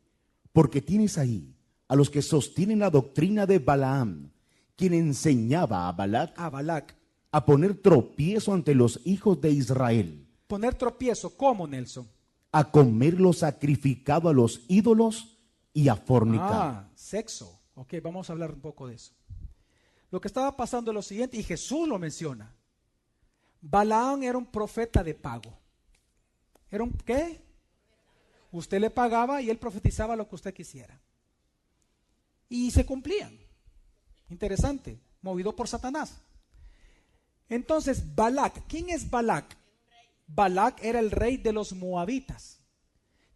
porque tienes ahí a los que sostienen la doctrina de Balaam, quien enseñaba a Balac a poner tropiezo ante los hijos de Israel. ¿Poner tropiezo cómo, Nelson? A comer lo sacrificado a los ídolos y a fornicar. Sexo. Ok, vamos a hablar un poco de eso. Lo que estaba pasando es lo siguiente, y Jesús lo menciona. Balaam era un profeta de pago. ¿Era un qué? Usted le pagaba y él profetizaba lo que usted quisiera. Y se cumplían. Interesante, movido por Satanás. Entonces, Balac, ¿quién es Balac? Balac era el rey de los moabitas.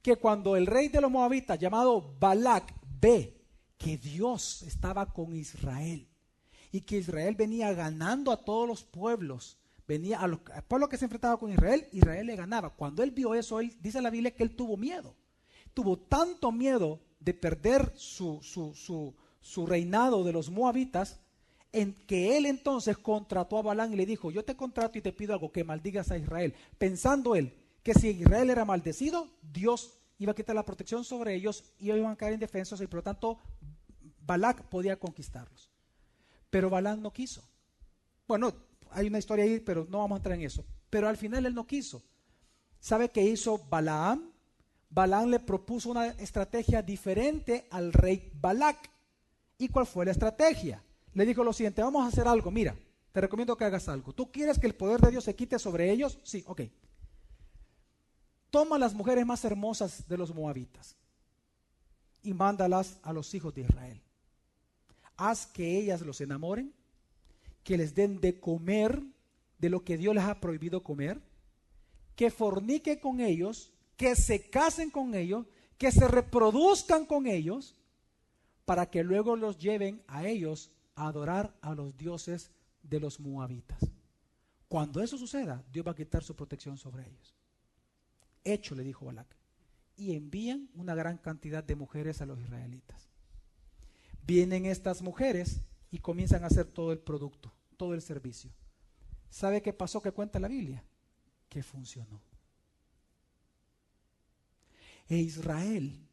Que cuando el rey de los moabitas, llamado Balac, ve que Dios estaba con Israel y que Israel venía ganando a todos los pueblos, venía al pueblo que se enfrentaba con Israel, Israel le ganaba. Cuando él vio eso, él, dice la Biblia que él tuvo miedo. Tuvo tanto miedo de perder su reinado de los moabitas, en que él entonces contrató a Balaam y le dijo: yo te contrato y te pido algo, que maldigas a Israel, pensando él que si Israel era maldecido, Dios iba a quitar la protección sobre ellos y iban a caer indefensos, y por lo tanto Balac podía conquistarlos. Pero Balaam no quiso. Bueno, hay una historia ahí, pero no vamos a entrar en eso. Pero al final él no quiso. ¿Sabe qué hizo Balaam? Balaam le propuso una estrategia diferente al rey Balac. ¿Y cuál fue la estrategia? Le dijo lo siguiente: vamos a hacer algo, mira, te recomiendo que hagas algo. ¿Tú quieres que el poder de Dios se quite sobre ellos? Sí, ok. Toma las mujeres más hermosas de los moabitas y mándalas a los hijos de Israel. Haz que ellas los enamoren, que les den de comer de lo que Dios les ha prohibido comer, que fornique con ellos, que se casen con ellos, que se reproduzcan con ellos, para que luego los lleven a ellos a adorar a los dioses de los moabitas. Cuando eso suceda, Dios va a quitar su protección sobre ellos. Hecho, le dijo Balac. Y envían una gran cantidad de mujeres a los israelitas. Vienen estas mujeres y comienzan a hacer todo el producto, todo el servicio. ¿Sabe qué pasó? ¿Qué cuenta la Biblia? Que funcionó. E Israel,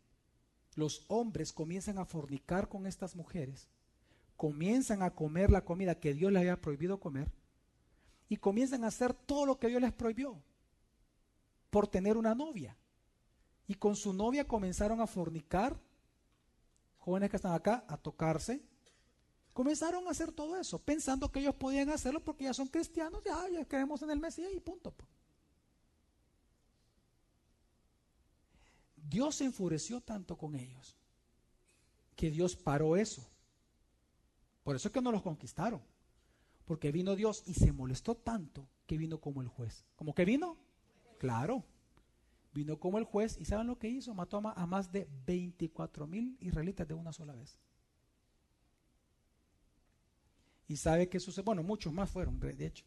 los hombres comienzan a fornicar con estas mujeres, comienzan a comer la comida que Dios les había prohibido comer y comienzan a hacer todo lo que Dios les prohibió por tener una novia. Y con su novia comenzaron a fornicar, jóvenes que están acá, a tocarse. Comenzaron a hacer todo eso, pensando que ellos podían hacerlo porque ya son cristianos, ya creemos en el Mesías y punto. Dios se enfureció tanto con ellos que Dios paró eso. Por eso es que no los conquistaron, porque vino Dios y se molestó tanto que vino como el juez. ¿Cómo que vino? Claro, vino como el juez. ¿Y saben lo que hizo? Mató a más de 24,000 israelitas de una sola vez. ¿Y sabe qué sucedió? Bueno, muchos más fueron, de hecho.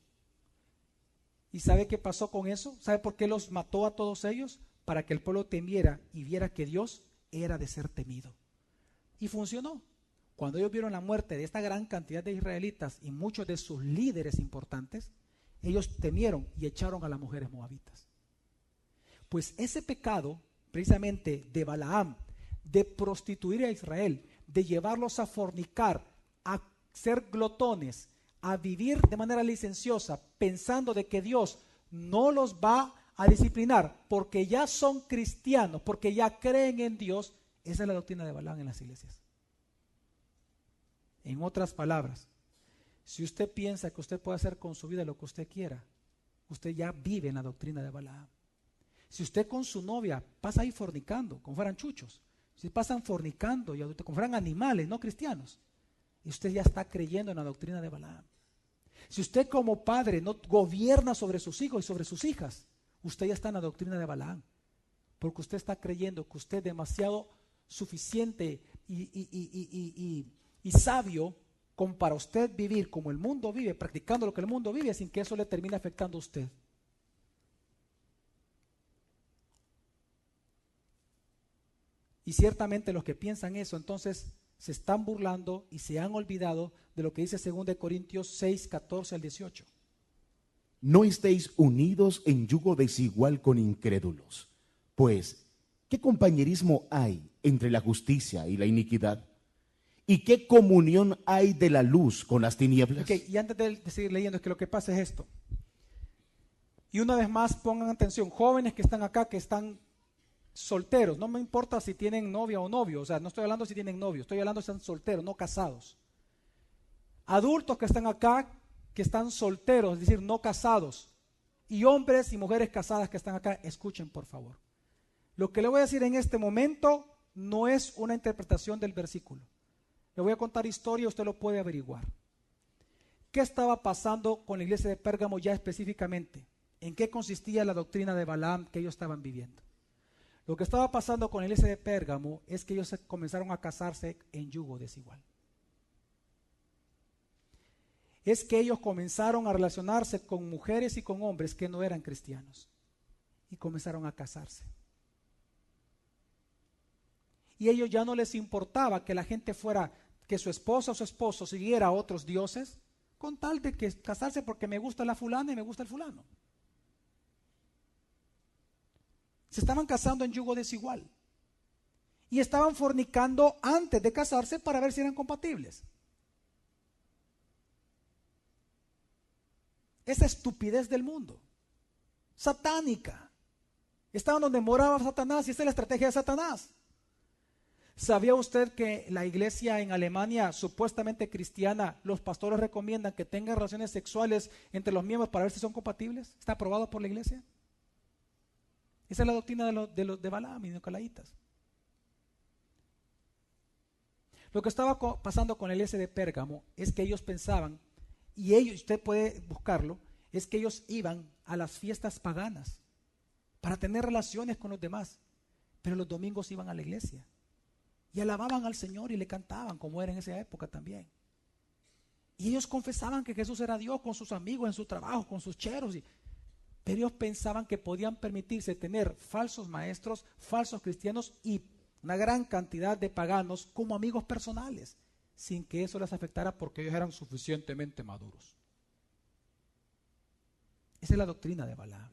¿Y sabe qué pasó con eso? ¿Sabe por qué los mató a todos ellos? Para que el pueblo temiera y viera que Dios era de ser temido. Y funcionó. Cuando ellos vieron la muerte de esta gran cantidad de israelitas y muchos de sus líderes importantes, ellos temieron y echaron a las mujeres moabitas. Pues ese pecado, precisamente de Balaam, de prostituir a Israel, de llevarlos a fornicar, a ser glotones, a vivir de manera licenciosa, pensando de que Dios no los va a disciplinar porque ya son cristianos, porque ya creen en Dios. Esa es la doctrina de Balaam en las iglesias. En otras palabras, si usted piensa que usted puede hacer con su vida lo que usted quiera, usted ya vive en la doctrina de Balaam. Si usted con su novia pasa ahí fornicando, como fueran chuchos, si pasan fornicando y como fueran animales, no cristianos, y usted ya está creyendo en la doctrina de Balaam. Si usted como padre no gobierna sobre sus hijos y sobre sus hijas, usted ya está en la doctrina de Balaam, porque usted está creyendo que usted es demasiado suficiente y sabio como para usted vivir como el mundo vive, practicando lo que el mundo vive, sin que eso le termine afectando a usted. Y ciertamente los que piensan eso, entonces se están burlando y se han olvidado de lo que dice 2 Corintios 6, 14 al 18. No estéis unidos en yugo desigual con incrédulos. Pues, ¿qué compañerismo hay entre la justicia y la iniquidad? ¿Y qué comunión hay de la luz con las tinieblas? Okay, y antes de seguir leyendo, es que lo que pasa es esto. Y una vez más, pongan atención, jóvenes que están acá, que están solteros, no me importa si tienen novia o novio, o sea, no estoy hablando si tienen novio, estoy hablando si están solteros, no casados. Adultos que están acá, que están solteros, es decir, no casados. Y hombres y mujeres casadas que están acá, escuchen por favor. Lo que le voy a decir en este momento no es una interpretación del versículo. Le voy a contar historia, usted lo puede averiguar. ¿Qué estaba pasando con la iglesia de Pérgamo ya específicamente? ¿En qué consistía la doctrina de Balaam que ellos estaban viviendo? Lo que estaba pasando con la iglesia de Pérgamo es que ellos comenzaron a casarse en yugo desigual. Es que ellos comenzaron a relacionarse con mujeres y con hombres que no eran cristianos y comenzaron a casarse. Y a ellos ya no les importaba que la gente fuera, que su esposa o su esposo siguiera a otros dioses, con tal de que casarse porque me gusta la fulana y me gusta el fulano. Se estaban casando en yugo desigual y estaban fornicando antes de casarse para ver si eran compatibles. Esa estupidez del mundo, satánica. Estaban donde moraba Satanás y esa es la estrategia de Satanás. ¿Sabía usted que la iglesia en Alemania, supuestamente cristiana, los pastores recomiendan que tengan relaciones sexuales entre los miembros para ver si son compatibles? ¿Está aprobado por la iglesia? Esa es la doctrina de Balaam y Nicolaitas. Lo que estaba pasando con el iglesia de Pérgamo es que ellos pensaban, y ellos, usted puede buscarlo, es que ellos iban a las fiestas paganas para tener relaciones con los demás, pero los domingos iban a la iglesia y alababan al Señor y le cantaban, como era en esa época también. Y ellos confesaban que Jesús era Dios con sus amigos, en su trabajo, con sus cheros, pero ellos pensaban que podían permitirse tener falsos maestros, falsos cristianos y una gran cantidad de paganos como amigos personales, sin que eso les afectara porque ellos eran suficientemente maduros. Esa es la doctrina de Balaam.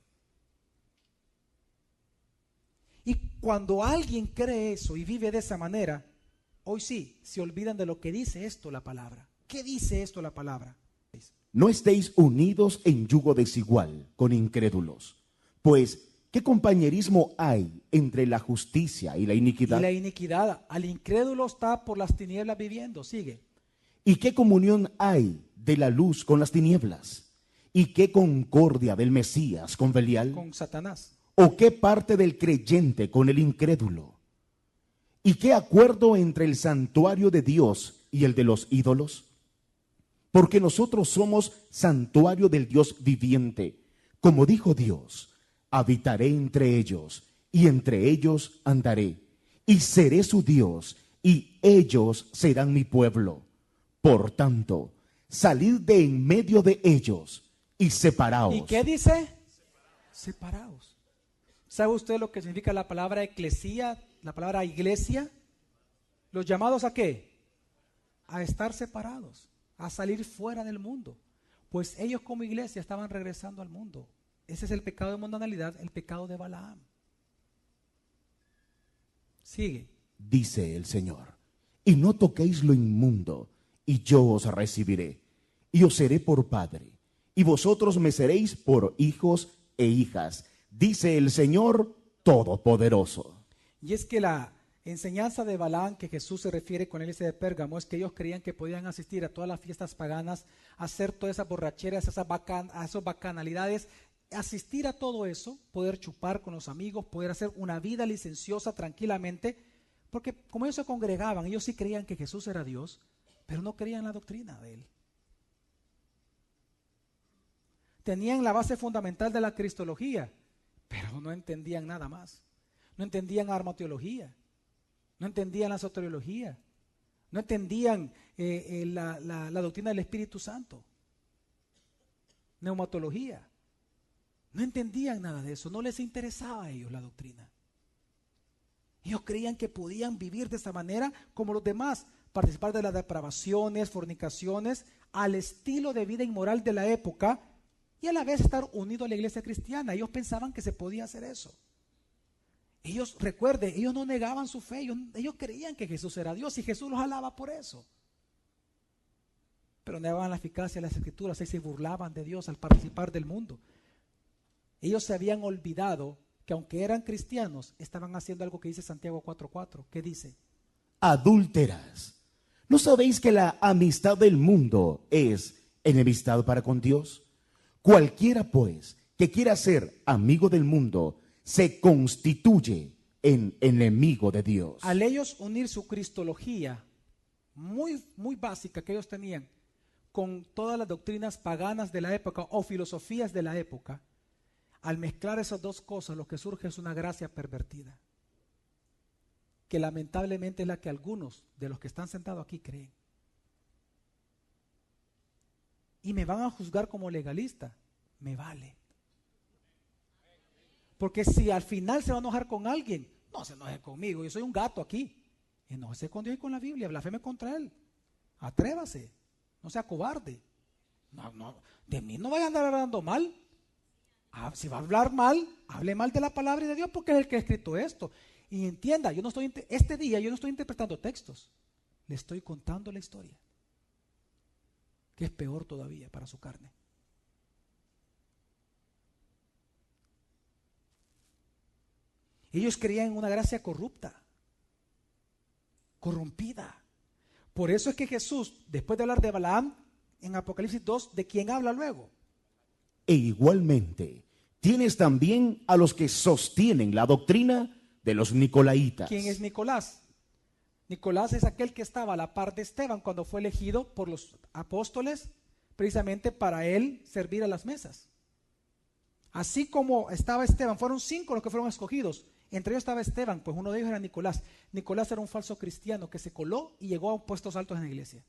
Y cuando alguien cree eso y vive de esa manera, hoy sí, se olvidan de lo que dice esto la palabra. ¿Qué dice esto la palabra? No estéis unidos en yugo desigual con incrédulos, pues ¿qué compañerismo hay entre la justicia y la iniquidad? Y la iniquidad, al incrédulo está por las tinieblas viviendo, sigue. ¿Y qué comunión hay de la luz con las tinieblas? ¿Y qué concordia del Mesías con Belial? Con Satanás. ¿O qué parte del creyente con el incrédulo? ¿Y qué acuerdo entre el santuario de Dios y el de los ídolos? Porque nosotros somos santuario del Dios viviente. Como dijo Dios, habitaré entre ellos, y entre ellos andaré, y seré su Dios, y ellos serán mi pueblo. Por tanto, salid de en medio de ellos, y separaos. ¿Y qué dice? Separaos. ¿Sabe usted lo que significa la palabra eclesía, la palabra iglesia? ¿Los llamados a qué? A estar separados, a salir fuera del mundo. Pues ellos como iglesia estaban regresando al mundo. Ese es el pecado de mundanalidad, el pecado de Balaam. Sigue. Dice el Señor, y no toquéis lo inmundo, y yo os recibiré, y os seré por padre, y vosotros me seréis por hijos e hijas, dice el Señor Todopoderoso. Y es que la enseñanza de Balaam que Jesús se refiere con el iglesia de Pérgamo es que ellos creían que podían asistir a todas las fiestas paganas, hacer todas esas borracheras, esas bacanalidades, asistir a todo eso, poder chupar con los amigos, poder hacer una vida licenciosa tranquilamente, porque como ellos se congregaban, ellos sí creían que Jesús era Dios, pero no creían la doctrina de él. Tenían la base fundamental de la cristología, pero no entendían nada más. No entendían armateología, no entendían la soteriología, no entendían la doctrina del Espíritu Santo, neumatología. No entendían nada de eso, no les interesaba a ellos la doctrina. Ellos creían que podían vivir de esa manera como los demás, participar de las depravaciones, fornicaciones, al estilo de vida inmoral de la época y a la vez estar unidos a la iglesia cristiana. Ellos pensaban que se podía hacer eso. Ellos, recuerden, ellos no negaban su fe, ellos creían que Jesús era Dios y Jesús los alaba por eso. Pero negaban la eficacia de las Escrituras y se burlaban de Dios al participar del mundo. Ellos se habían olvidado que aunque eran cristianos, estaban haciendo algo que dice Santiago 4:4. ¿Qué dice? Adúlteras, ¿no sabéis que la amistad del mundo es enemistad para con Dios? Cualquiera pues que quiera ser amigo del mundo se constituye en enemigo de Dios. Al ellos unir su cristología muy básica que ellos tenían con todas las doctrinas paganas de la época o filosofías de la época, al mezclar esas dos cosas, lo que surge es una gracia pervertida, que lamentablemente es la que algunos de los que están sentados aquí creen. Y me van a juzgar como legalista, me vale. Porque si al final se va a enojar con alguien, no se enoje conmigo, yo soy un gato aquí. Enójese con Dios y con la Biblia, blasfeme contra Él. Atrévase, no sea cobarde. No, de mí no vaya a andar hablando mal. Si va a hablar mal, hable mal de la palabra de Dios porque es el que ha escrito esto. Y entienda, este día yo no estoy interpretando textos, le estoy contando la historia, que es peor todavía para su carne. Ellos creían en una gracia corrupta, corrompida. Por eso es que Jesús, después de hablar de Balaam, en Apocalipsis 2, ¿de quién habla luego? E igualmente, tienes también a los que sostienen la doctrina de los nicolaitas. ¿Quién es Nicolás? Nicolás es aquel que estaba a la par de Esteban cuando fue elegido por los apóstoles precisamente para él servir a las mesas. Así como estaba Esteban, fueron 5 los que fueron escogidos. Entre ellos estaba Esteban, pues uno de ellos era Nicolás. Nicolás era un falso cristiano que se coló y llegó a puestos altos en la iglesia.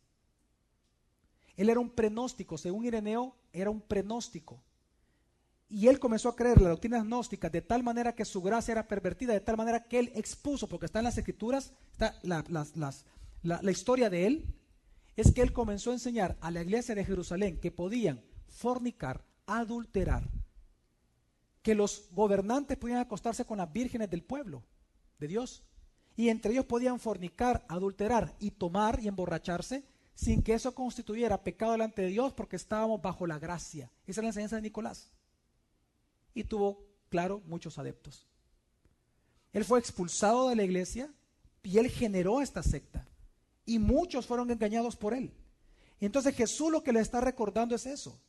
Él era un prenóstico, según Ireneo, era un prenóstico. Y él comenzó a creer las doctrinas gnósticas de tal manera que su gracia era pervertida, de tal manera que él expuso, porque está en las escrituras, está la historia de él, es que él comenzó a enseñar a la iglesia de Jerusalén que podían fornicar, adulterar, que los gobernantes podían acostarse con las vírgenes del pueblo de Dios, y entre ellos podían fornicar, adulterar y tomar y emborracharse sin que eso constituyera pecado delante de Dios, porque estábamos bajo la gracia. Esa es la enseñanza de Nicolás. Y tuvo, claro, muchos adeptos. Él fue expulsado de la iglesia y él generó esta secta. Y muchos fueron engañados por él. Y entonces Jesús lo que les está recordando es eso.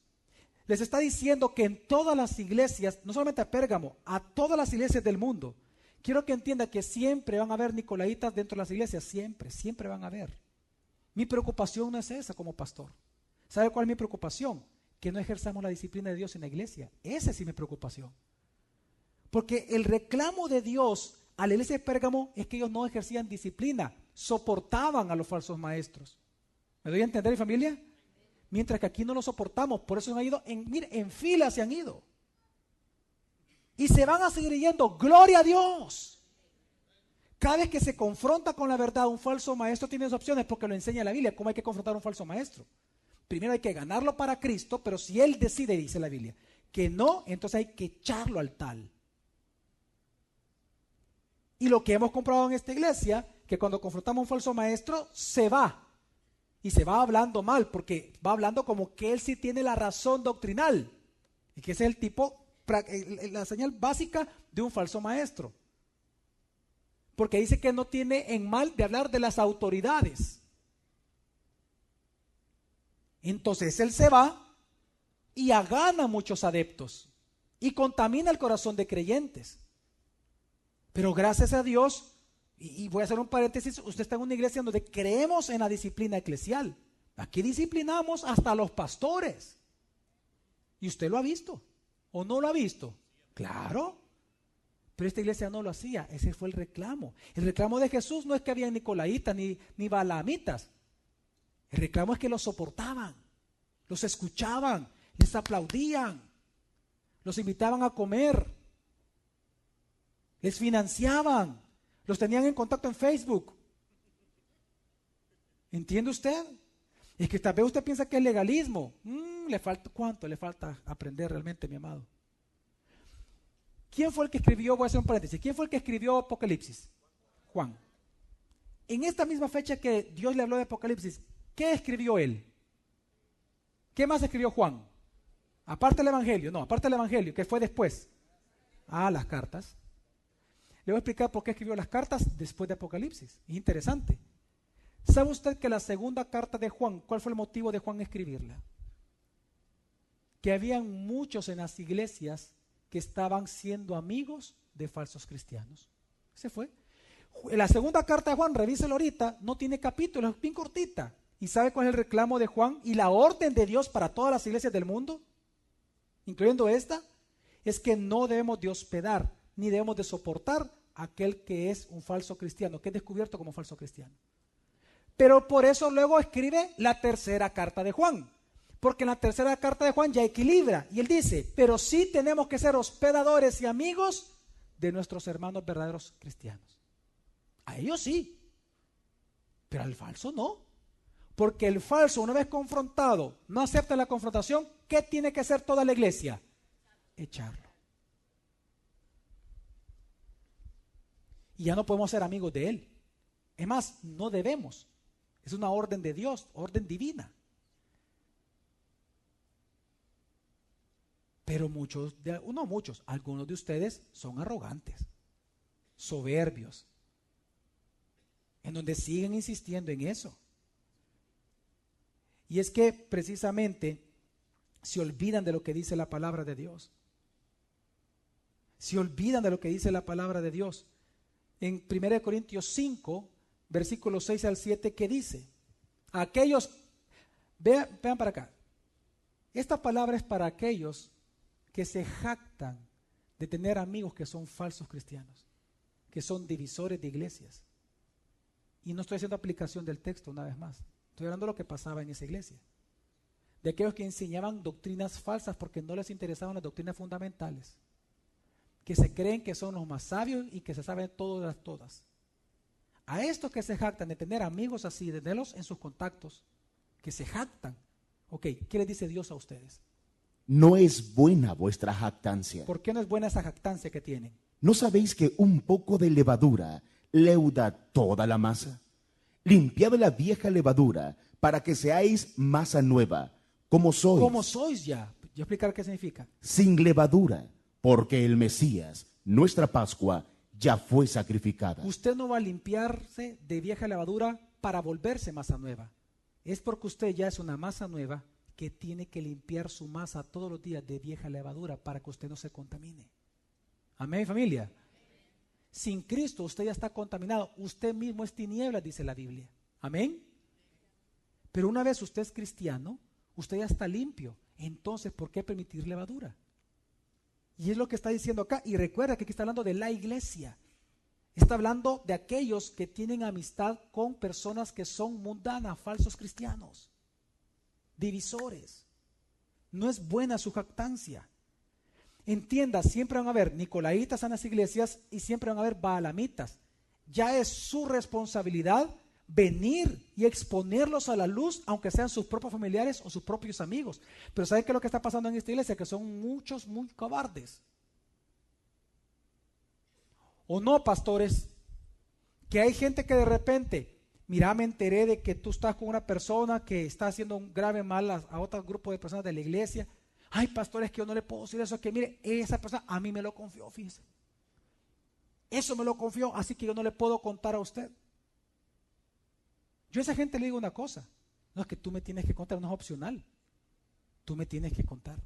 Les está diciendo que en todas las iglesias, no solamente a Pérgamo, a todas las iglesias del mundo, quiero que entienda que siempre van a haber nicolaitas dentro de las iglesias, siempre van a haber. Mi preocupación no es esa como pastor. ¿Sabe cuál es mi preocupación? Que no ejerzamos la disciplina de Dios en la iglesia. Esa sí es mi preocupación. Porque el reclamo de Dios a la iglesia de Pérgamo es que ellos no ejercían disciplina, soportaban a los falsos maestros. ¿Me doy a entender, mi familia? Mientras que aquí no lo soportamos, por eso se han ido, en fila se han ido. Y se van a seguir yendo, gloria a Dios. Cada vez que se confronta con la verdad, un falso maestro tiene dos opciones porque lo enseña la Biblia, cómo hay que confrontar a un falso maestro. Primero hay que ganarlo para Cristo, pero si él decide, dice la Biblia, que no, entonces hay que echarlo al tal. Y lo que hemos comprobado en esta iglesia, que cuando confrontamos a un falso maestro, se va. Y se va hablando mal, porque va hablando como que él sí tiene la razón doctrinal. Y que ese es el tipo, la señal básica de un falso maestro. Porque dice que no tiene en mal de hablar de las autoridades. Entonces él se va y gana muchos adeptos y contamina el corazón de creyentes. Pero gracias a Dios, y voy a hacer un paréntesis, usted está en una iglesia donde creemos en la disciplina eclesial. Aquí disciplinamos hasta a los pastores. ¿Y usted lo ha visto? ¿O no lo ha visto? Claro. Pero esta iglesia no lo hacía, ese fue el reclamo. El reclamo de Jesús no es que había nicolaitas ni balaamitas. El reclamo es que los soportaban, los escuchaban, les aplaudían, los invitaban a comer, les financiaban, los tenían en contacto en Facebook. ¿Entiende usted? Es que tal vez usted piensa que es legalismo. ¿Cuánto le falta aprender realmente, mi amado? ¿Quién fue el que escribió, voy a hacer un paréntesis, quién fue el que escribió Apocalipsis? Juan. En esta misma fecha que Dios le habló de Apocalipsis, ¿qué escribió él? ¿Qué más escribió Juan? Aparte del Evangelio, ¿qué fue después? Las cartas. Le voy a explicar por qué escribió las cartas después de Apocalipsis. Es interesante. ¿Sabe usted que la segunda carta de Juan, cuál fue el motivo de Juan escribirla? Que habían muchos en las iglesias que estaban siendo amigos de falsos cristianos. Se fue. La segunda carta de Juan, revíselo ahorita, no tiene capítulos, es bien cortita. ¿Y sabe cuál es el reclamo de Juan y la orden de Dios para todas las iglesias del mundo, incluyendo esta? Es que no debemos de hospedar, ni debemos de soportar a aquel que es un falso cristiano, que es descubierto como falso cristiano. Pero por eso luego escribe la tercera carta de Juan, porque en la tercera carta de Juan ya equilibra, y él dice, pero sí tenemos que ser hospedadores y amigos de nuestros hermanos verdaderos cristianos. A ellos sí, pero al falso no. Porque el falso, una vez confrontado, no acepta la confrontación, ¿qué tiene que hacer toda la iglesia? Echarlo. Y ya no podemos ser amigos de él. Es más, no debemos. Es una orden de Dios, orden divina. Pero algunos de ustedes son arrogantes, soberbios, en donde siguen insistiendo en eso. Y es que precisamente se olvidan de lo que dice la palabra de Dios. Se olvidan de lo que dice la palabra de Dios. En 1 Corintios 5, versículos 6 al 7, ¿qué dice? Aquellos, vean para acá. Esta palabra es para aquellos que se jactan de tener amigos que son falsos cristianos, que son divisores de iglesias. Y no estoy haciendo aplicación del texto una vez más. Estoy hablando de lo que pasaba en esa iglesia. De aquellos que enseñaban doctrinas falsas porque no les interesaban las doctrinas fundamentales. Que se creen que son los más sabios y que se saben todas. A estos que se jactan de tener amigos así, de tenerlos en sus contactos, que se jactan. Ok, ¿qué les dice Dios a ustedes? No es buena vuestra jactancia. ¿Por qué no es buena esa jactancia que tienen? ¿No sabéis que un poco de levadura leuda toda la masa? Limpiad la vieja levadura para que seáis masa nueva, como sois. Como sois ya. Yo explicar qué significa. Sin levadura, porque el Mesías, nuestra Pascua, ya fue sacrificada. Usted no va a limpiarse de vieja levadura para volverse masa nueva. Es porque usted ya es una masa nueva que tiene que limpiar su masa todos los días de vieja levadura para que usted no se contamine. Amén, familia. Sin Cristo usted ya está contaminado. Usted mismo es tinieblas, dice la Biblia. Amén. Pero una vez usted es cristiano, usted ya está limpio. Entonces, ¿por qué permitir levadura? Y es lo que está diciendo acá. Y recuerda que aquí está hablando de la iglesia. Está hablando de aquellos que tienen amistad con personas que son mundanas, falsos cristianos, divisores. No es buena su jactancia. Entienda, siempre van a haber nicolaitas en las iglesias y siempre van a haber baalamitas. Ya es su responsabilidad venir y exponerlos a la luz, aunque sean sus propios familiares o sus propios amigos. Pero ¿saben qué es lo que está pasando en esta iglesia? Que son muchos muy cobardes. ¿O no, pastores? Que hay gente que de repente, mira, me enteré de que tú estás con una persona que está haciendo un grave mal a otro grupo de personas de la iglesia. Ay, pastores, que yo no le puedo decir eso, que mire, esa persona a mí me lo confió, fíjese. Eso me lo confió, así que yo no le puedo contar a usted. Yo a esa gente le digo una cosa, no es que tú me tienes que contar, no es opcional. Tú me tienes que contar.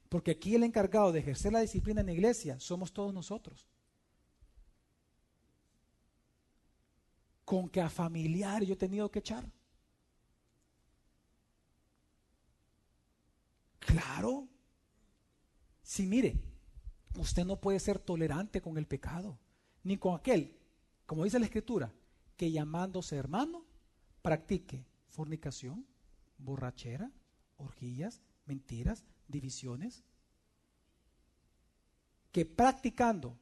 Porque aquí el encargado de ejercer la disciplina en la iglesia somos todos nosotros. Con que a familiares yo he tenido que echar. Claro. Sí, mire, usted no puede ser tolerante con el pecado, ni con aquel, como dice la Escritura, que llamándose hermano, practique fornicación, borrachera, orgías, mentiras, divisiones. Que practicando.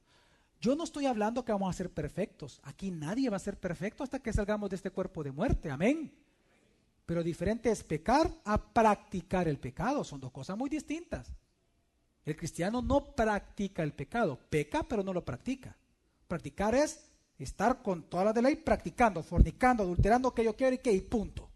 Yo no estoy hablando que vamos a ser perfectos. Aquí nadie va a ser perfecto hasta que salgamos de este cuerpo de muerte. Amén. Pero diferente es pecar a practicar el pecado. Son dos cosas muy distintas. El cristiano no practica el pecado. Peca, pero no lo practica. Practicar es estar con todas las de ley practicando, fornicando, adulterando que yo quiero y punto.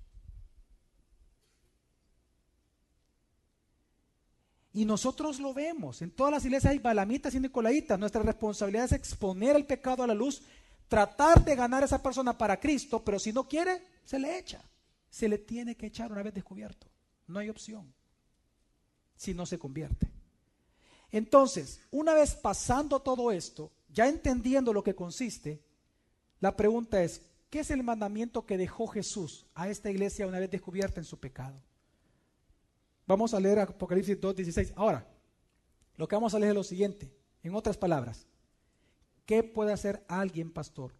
Y nosotros lo vemos. En todas las iglesias hay balamitas y nicolaitas. Nuestra responsabilidad es exponer el pecado a la luz, tratar de ganar a esa persona para Cristo, pero si no quiere, se le echa. Se le tiene que echar una vez descubierto. No hay opción si no se convierte. Entonces, una vez pasando todo esto, Ya entendiendo lo que consiste, la pregunta es, ¿qué es el mandamiento que dejó Jesús a esta iglesia una vez descubierta en su pecado? Vamos a leer Apocalipsis 2:16. Ahora, lo que vamos a leer es lo siguiente, en otras palabras. ¿Qué puede hacer alguien, pastor,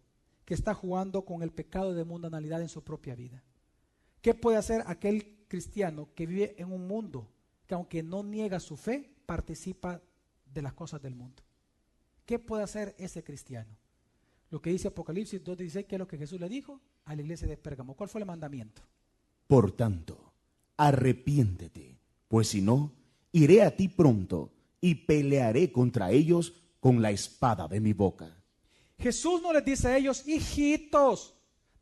que está jugando con el pecado de mundanalidad en su propia vida? ¿Qué puede hacer aquel cristiano que vive en un mundo que, aunque no niega su fe, participa de las cosas del mundo? ¿Qué puede hacer ese cristiano? Lo que dice Apocalipsis 2:16, que es lo que Jesús le dijo a la iglesia de Pérgamo. ¿Cuál fue el mandamiento? Por tanto, arrepiéntete, pues si no, iré a ti pronto y pelearé contra ellos con la espada de mi boca. Jesús no les dice a ellos, hijitos,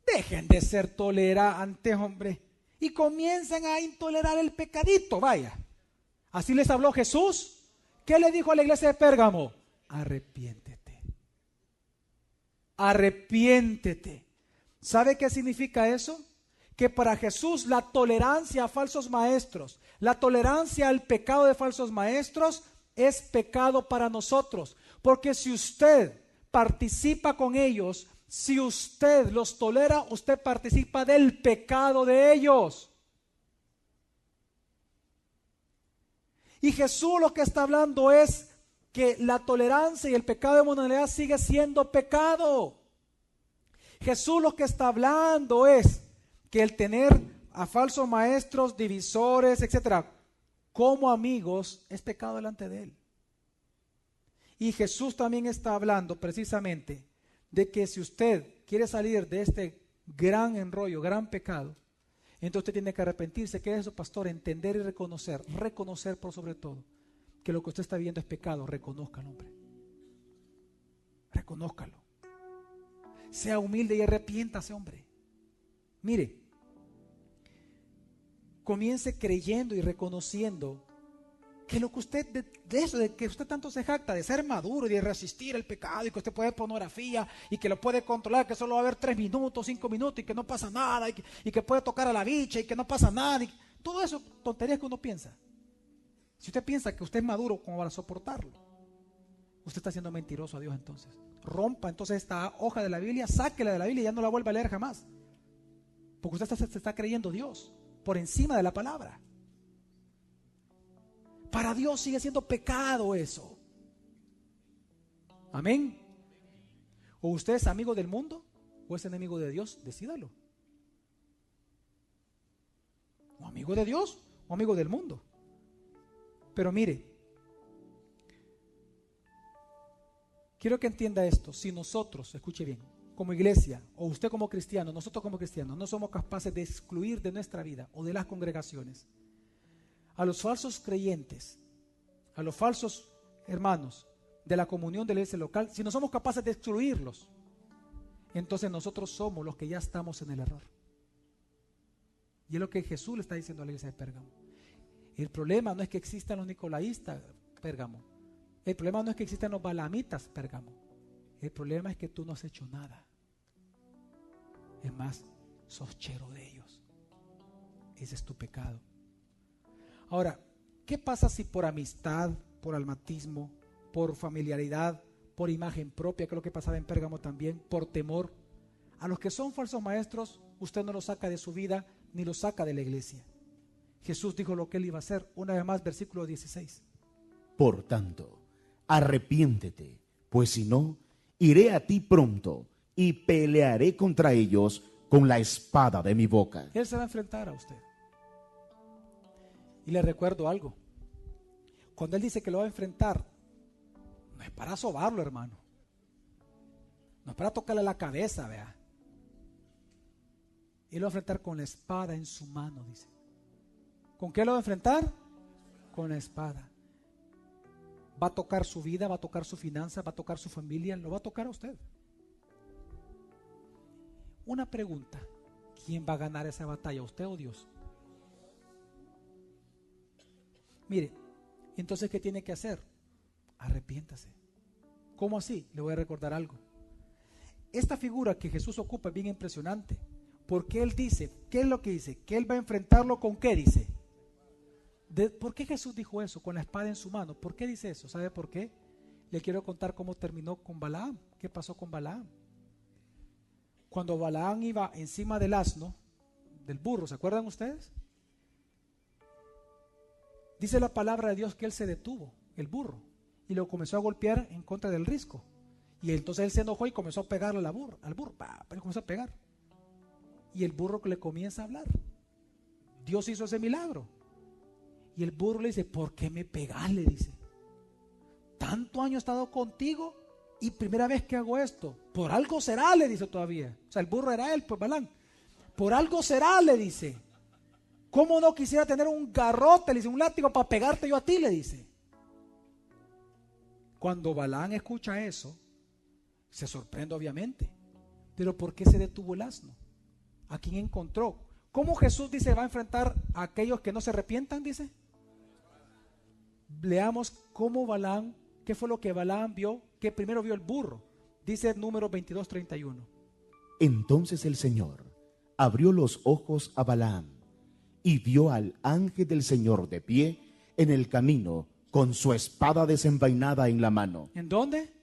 dejen de ser tolerantes, hombre, y comiencen a intolerar el pecadito, vaya. Así les habló Jesús. ¿Qué le dijo a la iglesia de Pérgamo? Arrepiéntete. Arrepiéntete. ¿Sabe qué significa eso? Que para Jesús la tolerancia a falsos maestros, la tolerancia al pecado de falsos maestros es pecado para nosotros. Porque si usted participa con ellos, si usted los tolera, usted participa del pecado de ellos. Y Jesús lo que está hablando es que la tolerancia y el pecado de mundanalidad sigue siendo pecado. Jesús lo que está hablando es que el tener a falsos maestros, divisores, etcétera, como amigos es pecado delante de él. Y Jesús también está hablando precisamente de que si usted quiere salir de este gran enrollo, gran pecado, entonces usted tiene que arrepentirse. ¿Qué es eso, pastor? Entender y reconocer por sobre todo que lo que usted está viendo es pecado. Reconózcalo, hombre. Reconózcalo. Sea humilde y arrepiéntase, hombre. Mire, comience creyendo y reconociendo que lo que usted, de eso, de que usted tanto se jacta de ser maduro y de resistir el pecado y que usted puede pornografía y que lo puede controlar, que solo va a haber 3 minutos, 5 minutos y que no pasa nada y que puede tocar a la bicha y que no pasa nada, y todo eso, tonterías que uno piensa. Si usted piensa que usted es maduro, ¿cómo va a soportarlo? Usted está siendo mentiroso a Dios entonces. Rompa entonces esta hoja de la Biblia, sáquela de la Biblia y ya no la vuelva a leer jamás. Porque usted se está creyendo Dios por encima de la palabra. Para Dios sigue siendo pecado eso. Amén. O usted es amigo del mundo o es enemigo de Dios, decídalo. O amigo de Dios o amigo del mundo. Pero mire, quiero que entienda esto. Si nosotros, escuche bien, como iglesia o usted como cristiano, nosotros como cristianos, no somos capaces de excluir de nuestra vida o de las congregaciones a los falsos creyentes, a los falsos hermanos de la comunión de la iglesia local, si no somos capaces de excluirlos, entonces nosotros somos los que ya estamos en el error. Y es lo que Jesús le está diciendo a la iglesia de Pérgamo. El problema no es que existan los nicolaístas, Pérgamo. El problema no es que existan los balamitas, Pérgamo. El problema es que tú no has hecho nada. Es más, sos chero de ellos. Ese es tu pecado. Ahora, ¿qué pasa si por amistad, por almatismo, por familiaridad, por imagen propia, que es lo que pasaba en Pérgamo también, por temor, a los que son falsos maestros, usted no los saca de su vida ni los saca de la iglesia? Jesús dijo lo que él iba a hacer. Una vez más, versículo 16. Por tanto, arrepiéntete, pues si no, iré a ti pronto y pelearé contra ellos con la espada de mi boca. Él se va a enfrentar a usted. Y le recuerdo algo. Cuando él dice que lo va a enfrentar, no es para sobarlo, hermano. No es para tocarle la cabeza, vea. Él lo va a enfrentar con la espada en su mano, dice. ¿Con qué lo va a enfrentar? Con la espada. Va a tocar su vida, va a tocar su finanza, va a tocar su familia, lo va a tocar a usted. Una pregunta: ¿quién va a ganar esa batalla, usted o Dios? Mire, entonces ¿qué tiene que hacer? Arrepiéntase. ¿Cómo así? Le voy a recordar algo. Esta figura que Jesús ocupa es bien impresionante, porque él dice, ¿qué es lo que dice? Que él va a enfrentarlo con ¿qué dice? ¿Por qué Jesús dijo eso? Con la espada en su mano. ¿Por qué dice eso? ¿Sabe por qué? Le quiero contar cómo terminó con Balaam. ¿Qué pasó con Balaam? Cuando Balaam iba encima del asno, del burro, ¿se acuerdan ustedes? Dice la palabra de Dios que él se detuvo, el burro, y lo comenzó a golpear en contra del risco. Y entonces él se enojó y comenzó a pegarle al burro, pero comenzó a pegar. Y el burro le comienza a hablar. Dios hizo ese milagro. Y el burro le dice, ¿por qué me pegas? Le dice, tanto año he estado contigo y primera vez que hago esto. Por algo será, le dice todavía. O sea, el burro era él, pues Balaam. Por algo será, le dice. ¿Cómo no quisiera tener un garrote, le dice, un látigo para pegarte yo a ti? Le dice. Cuando Balaam escucha eso, se sorprende obviamente. Pero ¿por qué se detuvo el asno? ¿A quién encontró? ¿Cómo Jesús dice va a enfrentar a aquellos que no se arrepientan? Dice. Leamos cómo Balaam, qué fue lo que Balaam vio, que primero vio el burro. Dice Números 22:31. Entonces el Señor abrió los ojos a Balaam y vio al ángel del Señor de pie en el camino con su espada desenvainada en la mano. ¿En dónde?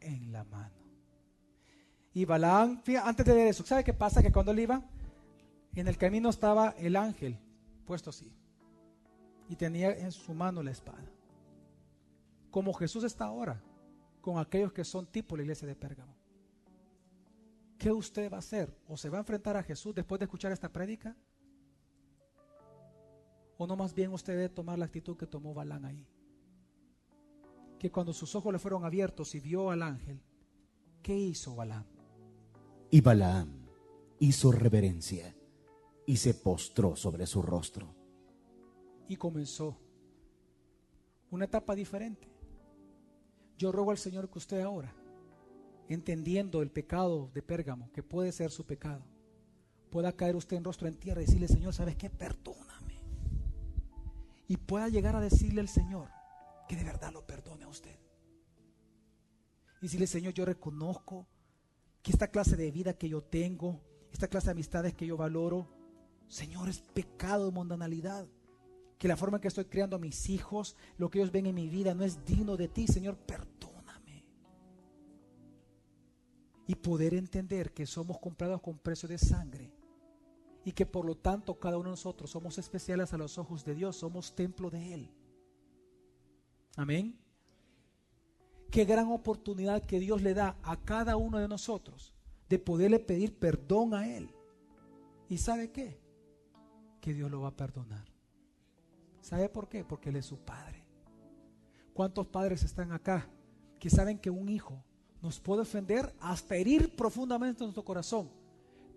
En la mano. Y Balaam, fíjate, antes de ver eso, ¿sabe qué pasa? Que cuando él iba, en el camino estaba el ángel puesto así y tenía en su mano la espada. Como Jesús está ahora con aquellos que son tipo la iglesia de Pérgamo. ¿Qué usted va a hacer? ¿O se va a enfrentar a Jesús después de escuchar esta prédica? ¿O no más bien usted debe tomar la actitud que tomó Balaam ahí? Que cuando sus ojos le fueron abiertos y vio al ángel, ¿qué hizo Balaam? Y Balaam hizo reverencia y se postró sobre su rostro. Y comenzó una etapa diferente. Yo ruego al Señor que usted ahora, entendiendo el pecado de Pérgamo, que puede ser su pecado, pueda caer usted en rostro en tierra y decirle, Señor, ¿sabes qué? Perdóname. Y pueda llegar a decirle al Señor que de verdad lo perdone a usted. Y decirle, Señor, yo reconozco que esta clase de vida que yo tengo, esta clase de amistades que yo valoro, Señor, es pecado de mundanalidad. Que la forma en que estoy criando a mis hijos, lo que ellos ven en mi vida no es digno de ti, Señor, perdóname. Y poder entender que somos comprados con precio de sangre y que por lo tanto cada uno de nosotros somos especiales a los ojos de Dios, somos templo de Él. Amén. Qué gran oportunidad que Dios le da a cada uno de nosotros de poderle pedir perdón a Él. ¿Y sabe qué? Que Dios lo va a perdonar. ¿Sabe por qué? Porque Él es su Padre. ¿Cuántos padres están acá que saben que un hijo nos puede ofender hasta herir profundamente nuestro corazón?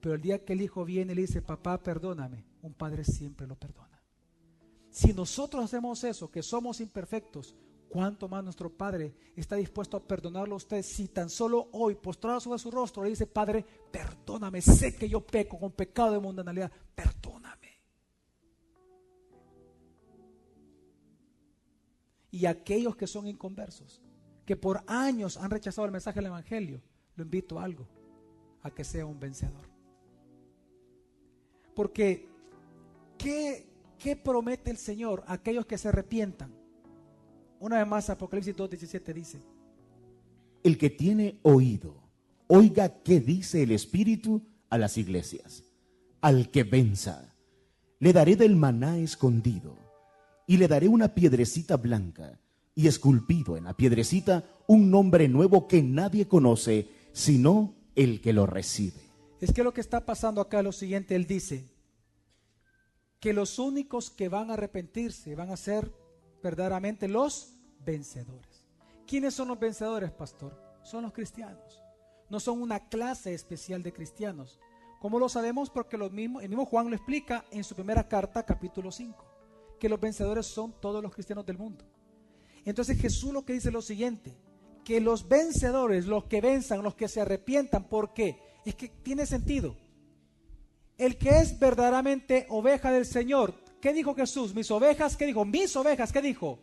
Pero el día que el hijo viene y le dice, papá, perdóname, un padre siempre lo perdona. Si nosotros hacemos eso, que somos imperfectos, ¿cuánto más nuestro Padre está dispuesto a perdonarlo a usted? Si tan solo hoy, postrado sobre su rostro, le dice, Padre, perdóname, sé que yo peco con pecado de mundanalidad, perdóname. Y aquellos que son inconversos, que por años han rechazado el mensaje del Evangelio, lo invito a algo, a que sea un vencedor. Porque, ¿qué promete el Señor a aquellos que se arrepientan? Una vez más, Apocalipsis 2:17 dice: El que tiene oído, oiga qué dice el Espíritu a las iglesias. Al que venza, le daré del maná escondido, y le daré una piedrecita blanca, y esculpido en la piedrecita un nombre nuevo que nadie conoce, sino el que lo recibe. Es que lo que está pasando acá es lo siguiente. Él dice que los únicos que van a arrepentirse van a ser verdaderamente los vencedores. ¿Quiénes son los vencedores, pastor? Son los cristianos. No son una clase especial de cristianos. ¿Cómo lo sabemos? Porque el mismo Juan lo explica en su primera carta, capítulo 5, que los vencedores son todos los cristianos del mundo. Entonces Jesús lo que dice es lo siguiente, que los vencedores, los que venzan, los que se arrepientan, ¿por qué? Es que tiene sentido. El que es verdaderamente oveja del Señor, ¿qué dijo Jesús? Mis ovejas, ¿qué dijo? Mis ovejas, ¿qué dijo?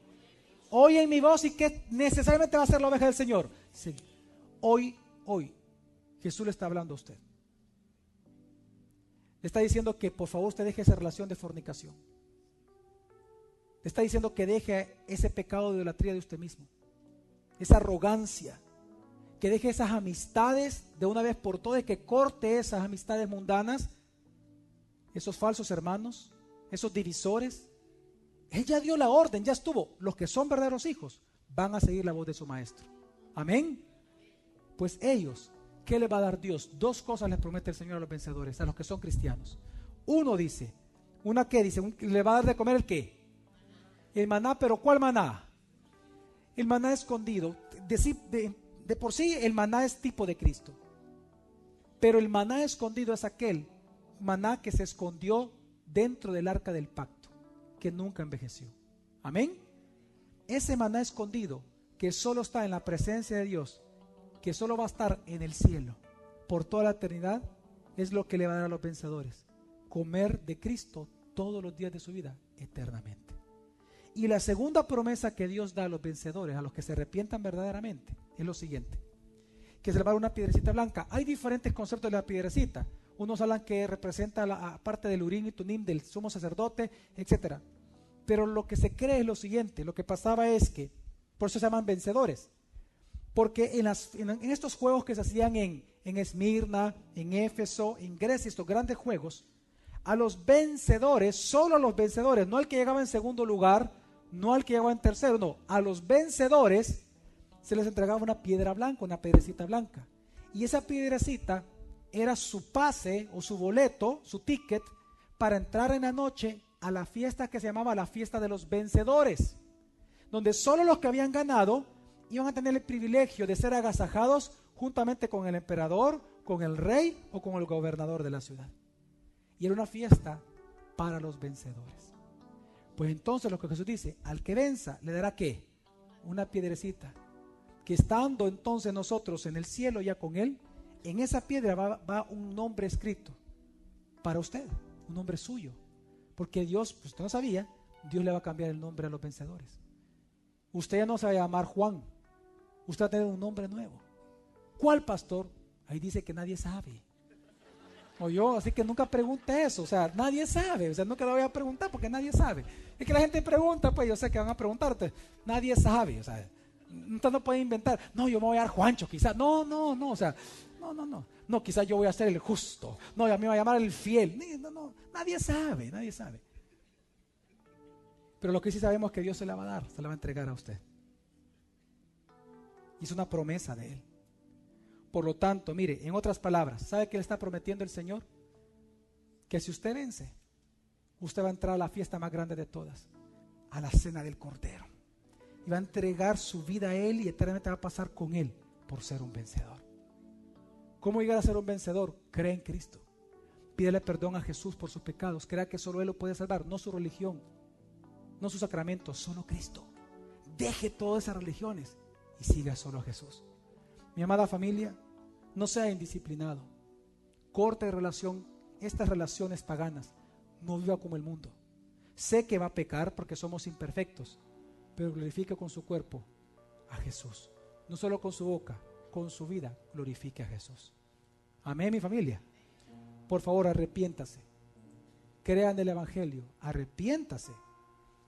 Oyen mi voz y que necesariamente va a ser la oveja del Señor. Sí. Hoy, Jesús le está hablando a usted. Le está diciendo que por favor usted deje esa relación de fornicación. Le está diciendo que deje ese pecado de idolatría de usted mismo. esa arrogancia, que deje esas amistades de una vez por todas, que corte esas amistades mundanas, esos falsos hermanos, esos divisores. Él ya dio la orden, ya estuvo. Los que son verdaderos hijos van a seguir la voz de su maestro. Amén. Pues ellos, ¿qué les va a dar Dios? Dos cosas les promete el Señor a los vencedores, a los que son cristianos. Uno dice, ¿una qué? Dice, le va a dar de comer el qué. El maná, pero ¿cuál maná? El maná escondido. De por sí el maná es tipo de Cristo. Pero el maná escondido es aquel maná que se escondió dentro del arca del pacto, que nunca envejeció. Amén. Ese maná escondido que solo está en la presencia de Dios, que solo va a estar en el cielo por toda la eternidad, es lo que le va a dar a los vencedores: comer de Cristo todos los días de su vida eternamente. Y la segunda promesa que Dios da a los vencedores, a los que se arrepientan verdaderamente, es lo siguiente: que se les va a dar una piedrecita blanca. Hay diferentes conceptos de la piedrecita. Unos hablan que representa la parte del Urim y Tumim del sumo sacerdote, etc. Pero lo que se cree es lo siguiente: lo que pasaba es que, por eso se llaman vencedores, porque en estos juegos que se hacían en Esmirna, en Éfeso, en Grecia, estos grandes juegos, a los vencedores, solo a los vencedores, no al que llegaba en segundo lugar, no al que llegaba en tercero, no, a los vencedores se les entregaba una piedra blanca, una piedrecita blanca. Y esa piedrecita era su pase o su boleto, su ticket, para entrar en la noche a la fiesta que se llamaba la fiesta de los vencedores, donde solo los que habían ganado iban a tener el privilegio de ser agasajados juntamente con el emperador, con el rey o con el gobernador de la ciudad. Y era una fiesta para los vencedores. Pues entonces lo que Jesús dice: al que venza le dará ¿qué? Una piedrecita, que estando entonces nosotros en el cielo ya con él, en esa piedra va un nombre escrito para usted, un nombre suyo, porque Dios, pues usted no sabía, Dios le va a cambiar el nombre a los vencedores. Usted ya no se va a llamar Juan, usted va a tener un nombre nuevo. ¿Cuál, pastor? Ahí dice que nadie sabe. O yo, así que nunca pregunte eso, o sea, nadie sabe, o sea, nunca lo voy a preguntar porque nadie sabe. Es que la gente pregunta, pues yo sé que van a preguntarte, nadie sabe, o sea, usted no puede inventar, no, yo me voy a dar Juancho, quizás, no, o sea, no, quizás yo voy a ser el justo, no, a mí me va a llamar el fiel, no, nadie sabe. Pero lo que sí sabemos es que Dios se la va a dar, se la va a entregar a usted. Y es una promesa de Él. Por lo tanto, mire, en otras palabras, ¿sabe qué le está prometiendo el Señor? Que si usted vence, usted va a entrar a la fiesta más grande de todas, a la cena del Cordero. Y va a entregar su vida a Él y eternamente va a pasar con Él por ser un vencedor. ¿Cómo llegar a ser un vencedor? Cree en Cristo. Pídele perdón a Jesús por sus pecados. Crea que solo Él lo puede salvar, no su religión, no sus sacramentos, solo Cristo. Deje todas esas religiones y siga solo a Jesús. Mi amada familia, no sea indisciplinado. Corte estas relaciones paganas. No viva como el mundo. Sé que va a pecar porque somos imperfectos, pero glorifique con su cuerpo a Jesús. No solo con su boca, con su vida glorifique a Jesús. Amén, mi familia. Por favor, arrepiéntase. Crea en el Evangelio, arrepiéntase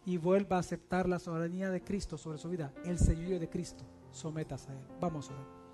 y vuelva a aceptar la soberanía de Cristo sobre su vida, el señorío de Cristo. Sométase a Él. Vamos a orar.